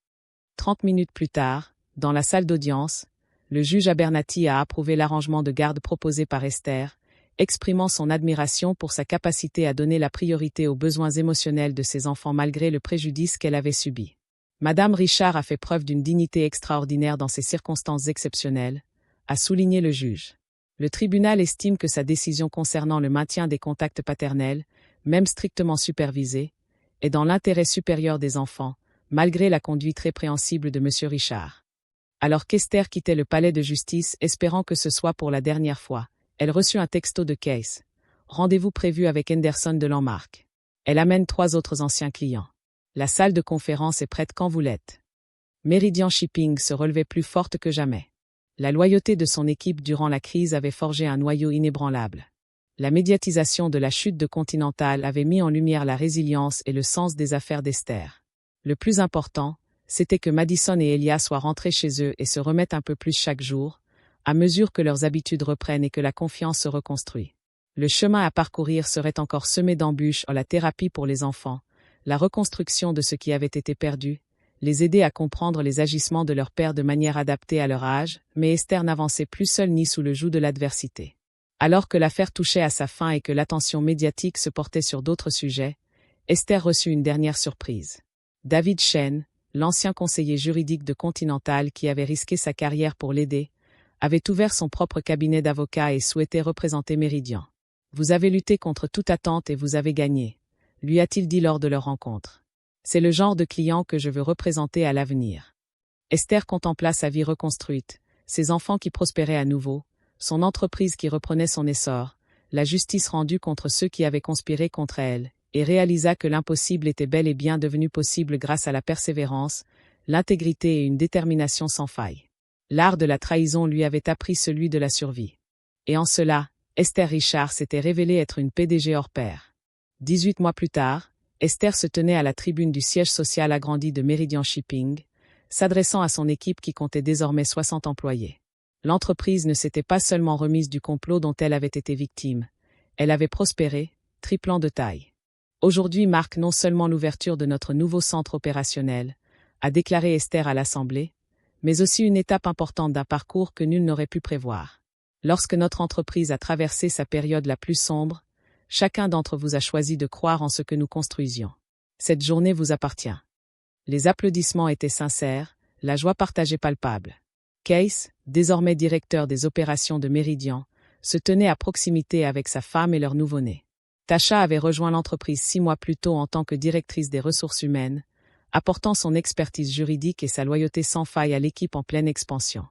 30 minutes plus tard, dans la salle d'audience, le juge Abernathy a approuvé l'arrangement de garde proposé par Esther, exprimant son admiration pour sa capacité à donner la priorité aux besoins émotionnels de ses enfants malgré le préjudice qu'elle avait subi. Madame Richard a fait preuve d'une dignité extraordinaire dans ces circonstances exceptionnelles, a souligné le juge. Le tribunal estime que sa décision concernant le maintien des contacts paternels, même strictement supervisés, est dans l'intérêt supérieur des enfants, malgré la conduite répréhensible de M. Richard. Alors qu'Esther quittait le palais de justice espérant que ce soit pour la dernière fois, elle reçut un texto de Case. Rendez-vous prévu avec Henderson de Landmark. Elle amène 3 autres anciens clients. La salle de conférence est prête quand vous l'êtes. Meridian Shipping se relevait plus forte que jamais. La loyauté de son équipe durant la crise avait forgé un noyau inébranlable. La médiatisation de la chute de Continental avait mis en lumière la résilience et le sens des affaires d'Esther. Le plus important, c'était que Madison et Elia soient rentrés chez eux et se remettent un peu plus chaque jour, à mesure que leurs habitudes reprennent et que la confiance se reconstruit. Le chemin à parcourir serait encore semé d'embûches en la thérapie pour les enfants, la reconstruction de ce qui avait été perdu, les aider à comprendre les agissements de leur père de manière adaptée à leur âge, mais Esther n'avançait plus seule ni sous le joug de l'adversité. Alors que l'affaire touchait à sa fin et que l'attention médiatique se portait sur d'autres sujets, Esther reçut une dernière surprise. David Shen, l'ancien conseiller juridique de Continental qui avait risqué sa carrière pour l'aider, avait ouvert son propre cabinet d'avocats et souhaitait représenter Meridian. Vous avez lutté contre toute attente et vous avez gagné, lui a-t-il dit lors de leur rencontre. C'est le genre de client que je veux représenter à l'avenir. Esther contempla sa vie reconstruite, ses enfants qui prospéraient à nouveau, son entreprise qui reprenait son essor, la justice rendue contre ceux qui avaient conspiré contre elle, et réalisa que l'impossible était bel et bien devenu possible grâce à la persévérance, l'intégrité et une détermination sans faille. L'art de la trahison lui avait appris celui de la survie. Et en cela, Esther Richard s'était révélée être une PDG hors pair. 18 mois plus tard, Esther se tenait à la tribune du siège social agrandi de Meridian Shipping, s'adressant à son équipe qui comptait désormais 60 employés. L'entreprise ne s'était pas seulement remise du complot dont elle avait été victime, elle avait prospéré, triplant de taille. Aujourd'hui marque non seulement l'ouverture de notre nouveau centre opérationnel, a déclaré Esther à l'Assemblée, mais aussi une étape importante d'un parcours que nul n'aurait pu prévoir. Lorsque notre entreprise a traversé sa période la plus sombre, chacun d'entre vous a choisi de croire en ce que nous construisions. Cette journée vous appartient. Les applaudissements étaient sincères, la joie partagée palpable. Case, désormais directeur des opérations de Meridian, se tenait à proximité avec sa femme et leur nouveau-né. Tasha avait rejoint l'entreprise 6 mois plus tôt en tant que directrice des ressources humaines, apportant son expertise juridique et sa loyauté sans faille à l'équipe en pleine expansion.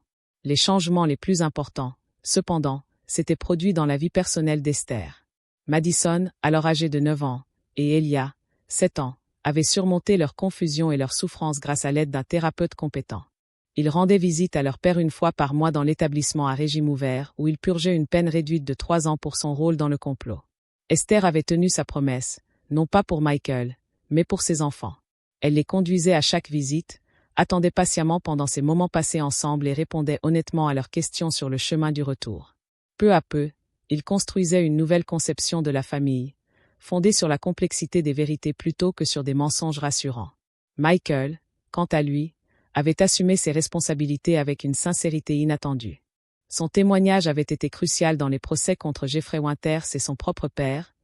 Les changements les plus importants, cependant, s'étaient produits dans la vie personnelle d'Esther. Madison, alors âgée de 9 ans, et Elia, 7 ans, avaient surmonté leur confusion et leur souffrance grâce à l'aide d'un thérapeute compétent. Ils rendaient visite à leur père une fois par mois dans l'établissement à régime ouvert où il purgeait une peine réduite de 3 ans pour son rôle dans le complot. Esther avait tenu sa promesse, non pas pour Michael, mais pour ses enfants. Elle les conduisait à chaque visite, attendait patiemment pendant ces moments passés ensemble et répondait honnêtement à leurs questions sur le chemin du retour. Peu à peu, ils construisaient une nouvelle conception de la famille, fondée sur la complexité des vérités plutôt que sur des mensonges rassurants. Michael, quant à lui, avait assumé ses responsabilités avec une sincérité inattendue. Son témoignage avait été crucial dans les procès contre Jeffrey Winters et son propre père,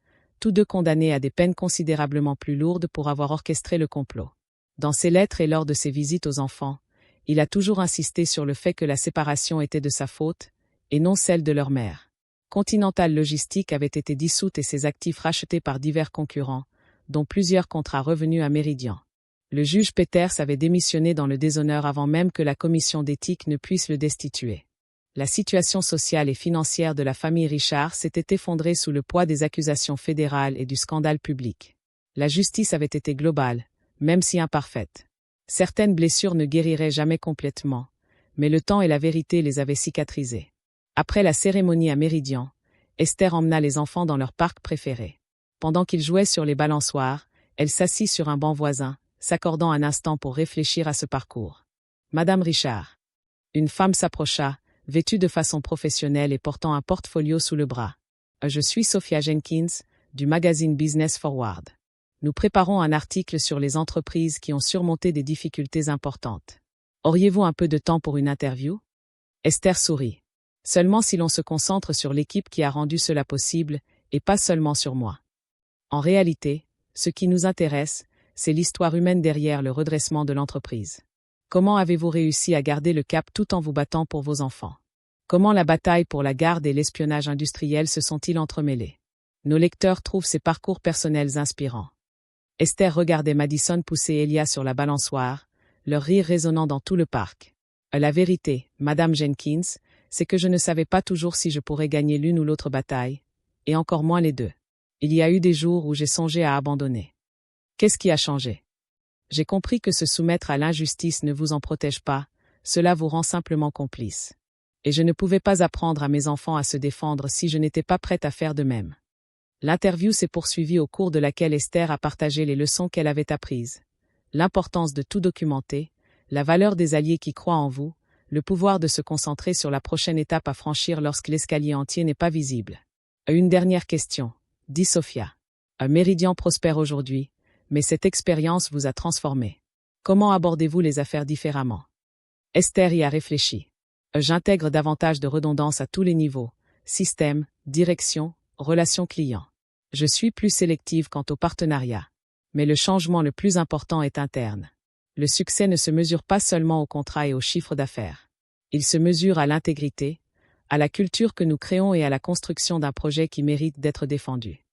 tous deux condamnés à des peines considérablement plus lourdes pour avoir orchestré le complot. Dans ses lettres et lors de ses visites aux enfants, il a toujours insisté sur le fait que la séparation était de sa faute, et non celle de leur mère. Continental Logistique avait été dissoute et ses actifs rachetés par divers concurrents, dont plusieurs contrats revenus à Meridian. Le juge Peters avait démissionné dans le déshonneur avant même que la commission d'éthique ne puisse le destituer. La situation sociale et financière de la famille Richard s'était effondrée sous le poids des accusations fédérales et du scandale public. La justice avait été globale, même si imparfaite. Certaines blessures ne guériraient jamais complètement, mais le temps et la vérité les avaient cicatrisées. Après la cérémonie à Meridian, Esther emmena les enfants dans leur parc préféré. Pendant qu'ils jouaient sur les balançoires, elle s'assit sur un banc voisin, s'accordant un instant pour réfléchir à ce parcours. Madame Richard. Une femme s'approcha, vêtue de façon professionnelle et portant un portfolio sous le bras. Je suis Sophia Jenkins, du magazine Business Forward. Nous préparons un article sur les entreprises qui ont surmonté des difficultés importantes. Auriez-vous un peu de temps pour une interview? Esther sourit. Seulement si l'on se concentre sur l'équipe qui a rendu cela possible, et pas seulement sur moi. En réalité, ce qui nous intéresse, c'est l'histoire humaine derrière le redressement de l'entreprise. Comment avez-vous réussi à garder le cap tout en vous battant pour vos enfants? Comment la bataille pour la garde et l'espionnage industriel se sont-ils entremêlés? Nos lecteurs trouvent ces parcours personnels inspirants. Esther regardait Madison pousser Elia sur la balançoire, leur rire résonnant dans tout le parc. La vérité, Madame Jenkins, c'est que je ne savais pas toujours si je pourrais gagner l'une ou l'autre bataille, et encore moins les deux. Il y a eu des jours où j'ai songé à abandonner. Qu'est-ce qui a changé? J'ai compris que se soumettre à l'injustice ne vous en protège pas, cela vous rend simplement complice. Et je ne pouvais pas apprendre à mes enfants à se défendre si je n'étais pas prête à faire de même. L'interview s'est poursuivie au cours de laquelle Esther a partagé les leçons qu'elle avait apprises. L'importance de tout documenter, la valeur des alliés qui croient en vous, le pouvoir de se concentrer sur la prochaine étape à franchir lorsque l'escalier entier n'est pas visible. Une dernière question, dit Sophia. Meridian prospère aujourd'hui, mais cette expérience vous a transformé. Comment abordez-vous les affaires différemment? Esther y a réfléchi. J'intègre davantage de redondance à tous les niveaux, système, direction, relations clients. Je suis plus sélective quant au partenariat. Mais le changement le plus important est interne. Le succès ne se mesure pas seulement au contrat et au chiffre d'affaires. Il se mesure à l'intégrité, à la culture que nous créons et à la construction d'un projet qui mérite d'être défendu.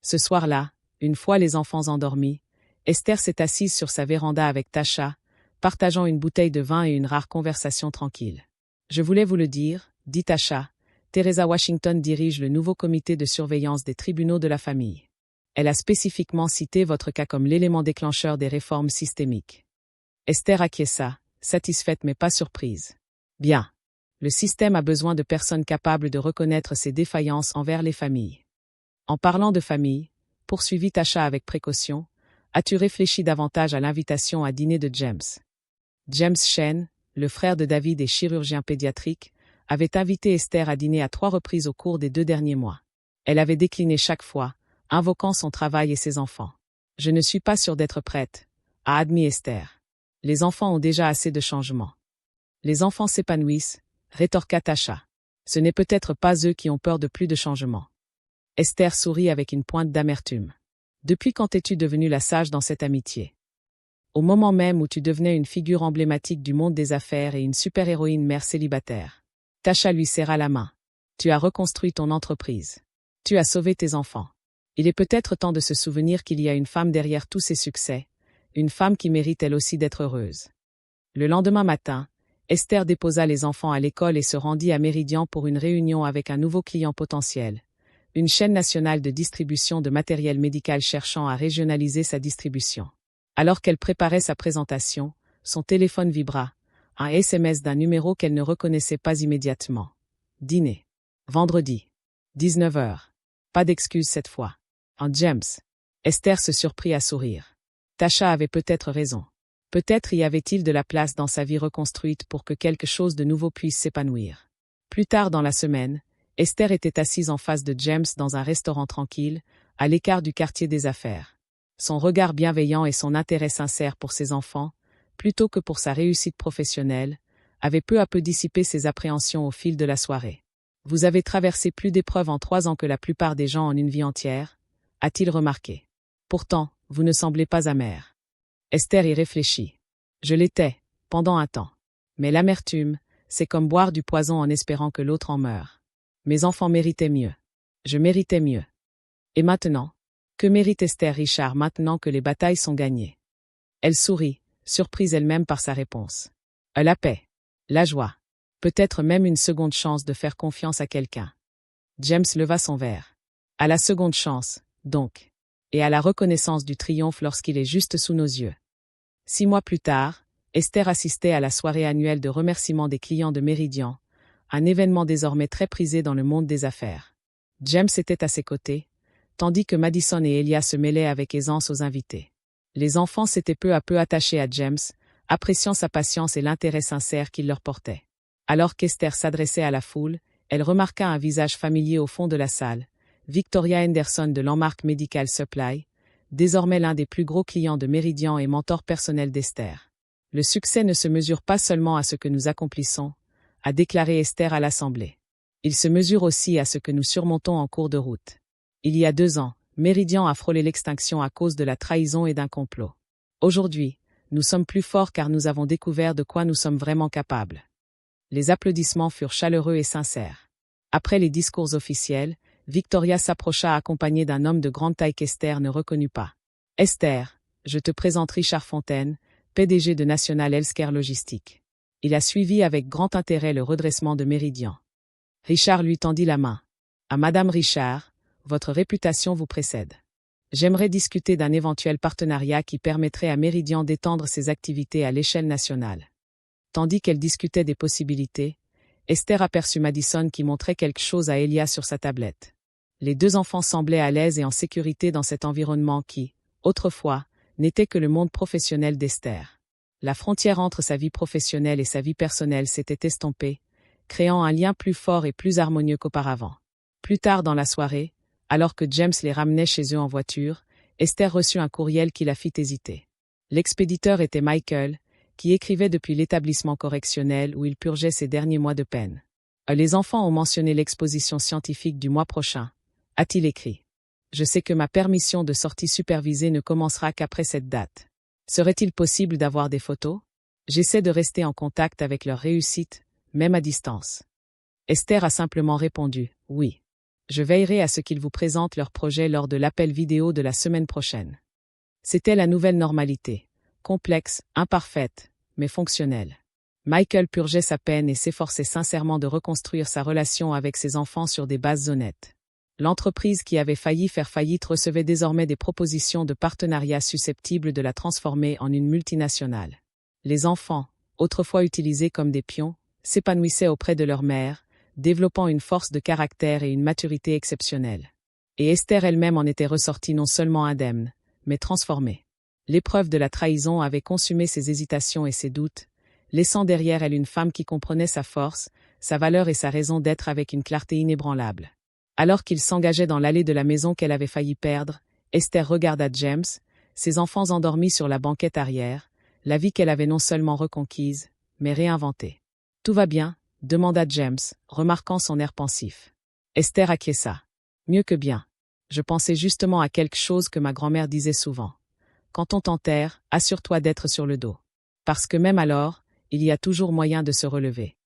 Ce soir-là, une fois les enfants endormis, Esther s'est assise sur sa véranda avec Tasha, partageant une bouteille de vin et une rare conversation tranquille. Je voulais vous le dire, dit Tasha, Teresa Washington dirige le nouveau comité de surveillance des tribunaux de la famille. Elle a spécifiquement cité votre cas comme l'élément déclencheur des réformes systémiques. Esther acquiesça, satisfaite mais pas surprise. Bien. Le système a besoin de personnes capables de reconnaître ses défaillances envers les familles. En parlant de famille, poursuivit Tasha avec précaution, as-tu réfléchi davantage à l'invitation à dîner de James? James Shen, le frère de David et chirurgien pédiatrique, avait invité Esther à dîner à 3 reprises au cours des 2 derniers mois. Elle avait décliné chaque fois, invoquant son travail et ses enfants. « Je ne suis pas sûre d'être prête », a admis Esther. « Les enfants ont déjà assez de changements. »« Les enfants s'épanouissent », rétorqua Tasha. « Ce n'est peut-être pas eux qui ont peur de plus de changements. » Esther sourit avec une pointe d'amertume. « Depuis quand es-tu devenue la sage dans cette amitié ? Au moment même où tu devenais une figure emblématique du monde des affaires et une super-héroïne mère célibataire. » Tasha lui serra la main. « Tu as reconstruit ton entreprise. Tu as sauvé tes enfants. Il est peut-être temps de se souvenir qu'il y a une femme derrière tous ces succès, une femme qui mérite elle aussi d'être heureuse. » Le lendemain matin, Esther déposa les enfants à l'école et se rendit à Méridian pour une réunion avec un nouveau client potentiel, une chaîne nationale de distribution de matériel médical cherchant à régionaliser sa distribution. Alors qu'elle préparait sa présentation, son téléphone vibra, un SMS d'un numéro qu'elle ne reconnaissait pas immédiatement. Dîner. Vendredi. 19h. Pas d'excuse cette fois. Un James. Esther se surprit à sourire. Tasha avait peut-être raison. Peut-être y avait-il de la place dans sa vie reconstruite pour que quelque chose de nouveau puisse s'épanouir. Plus tard dans la semaine, Esther était assise en face de James dans un restaurant tranquille, à l'écart du quartier des affaires. Son regard bienveillant et son intérêt sincère pour ses enfants, plutôt que pour sa réussite professionnelle, avaient peu à peu dissipé ses appréhensions au fil de la soirée. « Vous avez traversé plus d'épreuves en 3 ans que la plupart des gens en une vie entière », a-t-il remarqué. « Pourtant, vous ne semblez pas amère. » Esther y réfléchit. « Je l'étais, pendant un temps. Mais l'amertume, c'est comme boire du poison en espérant que l'autre en meure. Mes enfants méritaient mieux. Je méritais mieux. Et maintenant ? Que mérite Esther Richard maintenant que les batailles sont gagnées ? » Elle sourit, surprise elle-même par sa réponse. La paix, la joie, peut-être même une seconde chance de faire confiance à quelqu'un. James leva son verre. À la seconde chance, donc. Et à la reconnaissance du triomphe lorsqu'il est juste sous nos yeux. 6 mois plus tard, Esther assistait à la soirée annuelle de remerciement des clients de Méridian, un événement désormais très prisé dans le monde des affaires. James était à ses côtés, tandis que Madison et Elia se mêlaient avec aisance aux invités. Les enfants s'étaient peu à peu attachés à James, appréciant sa patience et l'intérêt sincère qu'il leur portait. Alors qu'Esther s'adressait à la foule, elle remarqua un visage familier au fond de la salle, Victoria Henderson de Landmark Medical Supply, désormais l'un des plus gros clients de Méridian et mentor personnel d'Esther. « Le succès ne se mesure pas seulement à ce que nous accomplissons », a déclaré Esther à l'Assemblée. « Il se mesure aussi à ce que nous surmontons en cours de route. » Il y a 2 ans, Méridian a frôlé l'extinction à cause de la trahison et d'un complot. Aujourd'hui, nous sommes plus forts car nous avons découvert de quoi nous sommes vraiment capables. Les applaudissements furent chaleureux et sincères. Après les discours officiels, Victoria s'approcha accompagnée d'un homme de grande taille qu'Esther ne reconnut pas. « Esther, je te présente Richard Fontaine, PDG de National Healthcare Logistics. » Il a suivi avec grand intérêt le redressement de Méridian. Richard lui tendit la main. « À Madame Richard, votre réputation vous précède. J'aimerais discuter d'un éventuel partenariat qui permettrait à Méridian d'étendre ses activités à l'échelle nationale. » Tandis qu'elle discutait des possibilités, Esther aperçut Madison qui montrait quelque chose à Elia sur sa tablette. Les 2 enfants semblaient à l'aise et en sécurité dans cet environnement qui, autrefois, n'était que le monde professionnel d'Esther. La frontière entre sa vie professionnelle et sa vie personnelle s'était estompée, créant un lien plus fort et plus harmonieux qu'auparavant. Plus tard dans la soirée, alors que James les ramenait chez eux en voiture, Esther reçut un courriel qui la fit hésiter. L'expéditeur était Michael, qui écrivait depuis l'établissement correctionnel où il purgeait ses derniers mois de peine. « Les enfants ont mentionné l'exposition scientifique du mois prochain », a-t-il écrit. « Je sais que ma permission de sortie supervisée ne commencera qu'après cette date. Serait-il possible d'avoir des photos ? J'essaie de rester en contact avec leur réussite, même à distance. » Esther a simplement répondu « Oui. Je veillerai à ce qu'ils vous présentent leur projet lors de l'appel vidéo de la semaine prochaine. » C'était la nouvelle normalité, complexe, imparfaite, mais fonctionnelle. Michael purgeait sa peine et s'efforçait sincèrement de reconstruire sa relation avec ses enfants sur des bases honnêtes. L'entreprise qui avait failli faire faillite recevait désormais des propositions de partenariat susceptibles de la transformer en une multinationale. Les enfants, autrefois utilisés comme des pions, s'épanouissaient auprès de leur mère, développant une force de caractère et une maturité exceptionnelles. Et Esther elle-même en était ressortie non seulement indemne, mais transformée. L'épreuve de la trahison avait consumé ses hésitations et ses doutes, laissant derrière elle une femme qui comprenait sa force, sa valeur et sa raison d'être avec une clarté inébranlable. Alors qu'il s'engageait dans l'allée de la maison qu'elle avait failli perdre, Esther regarda James, ses enfants endormis sur la banquette arrière, la vie qu'elle avait non seulement reconquise, mais réinventée. « Tout va bien ?» demanda James, remarquant son air pensif. Esther acquiesça. « Mieux que bien. Je pensais justement à quelque chose que ma grand-mère disait souvent. Quand on t'enterre, assure-toi d'être sur le dos. Parce que même alors, il y a toujours moyen de se relever. »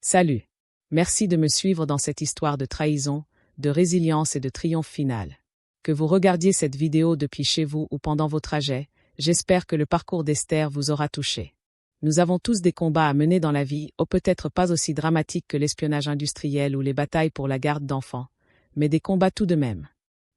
Salut. Merci de me suivre dans cette histoire de trahison, de résilience et de triomphe final. Que vous regardiez cette vidéo depuis chez vous ou pendant vos trajets, j'espère que le parcours d'Esther vous aura touché. Nous avons tous des combats à mener dans la vie, peut-être pas aussi dramatiques que l'espionnage industriel ou les batailles pour la garde d'enfants, mais des combats tout de même.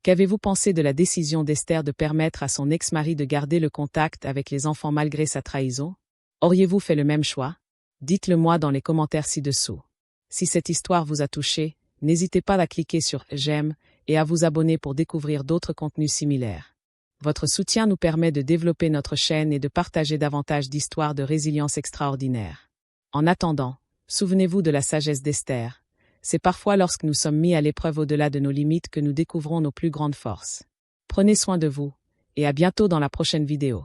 Qu'avez-vous pensé de la décision d'Esther de permettre à son ex-mari de garder le contact avec les enfants malgré sa trahison? Auriez-vous fait le même choix? Dites-le moi dans les commentaires ci-dessous. Si cette histoire vous a touché, n'hésitez pas à cliquer sur « J'aime » et à vous abonner pour découvrir d'autres contenus similaires. Votre soutien nous permet de développer notre chaîne et de partager davantage d'histoires de résilience extraordinaire. En attendant, souvenez-vous de la sagesse d'Esther. C'est parfois lorsque nous sommes mis à l'épreuve au-delà de nos limites que nous découvrons nos plus grandes forces. Prenez soin de vous, et à bientôt dans la prochaine vidéo.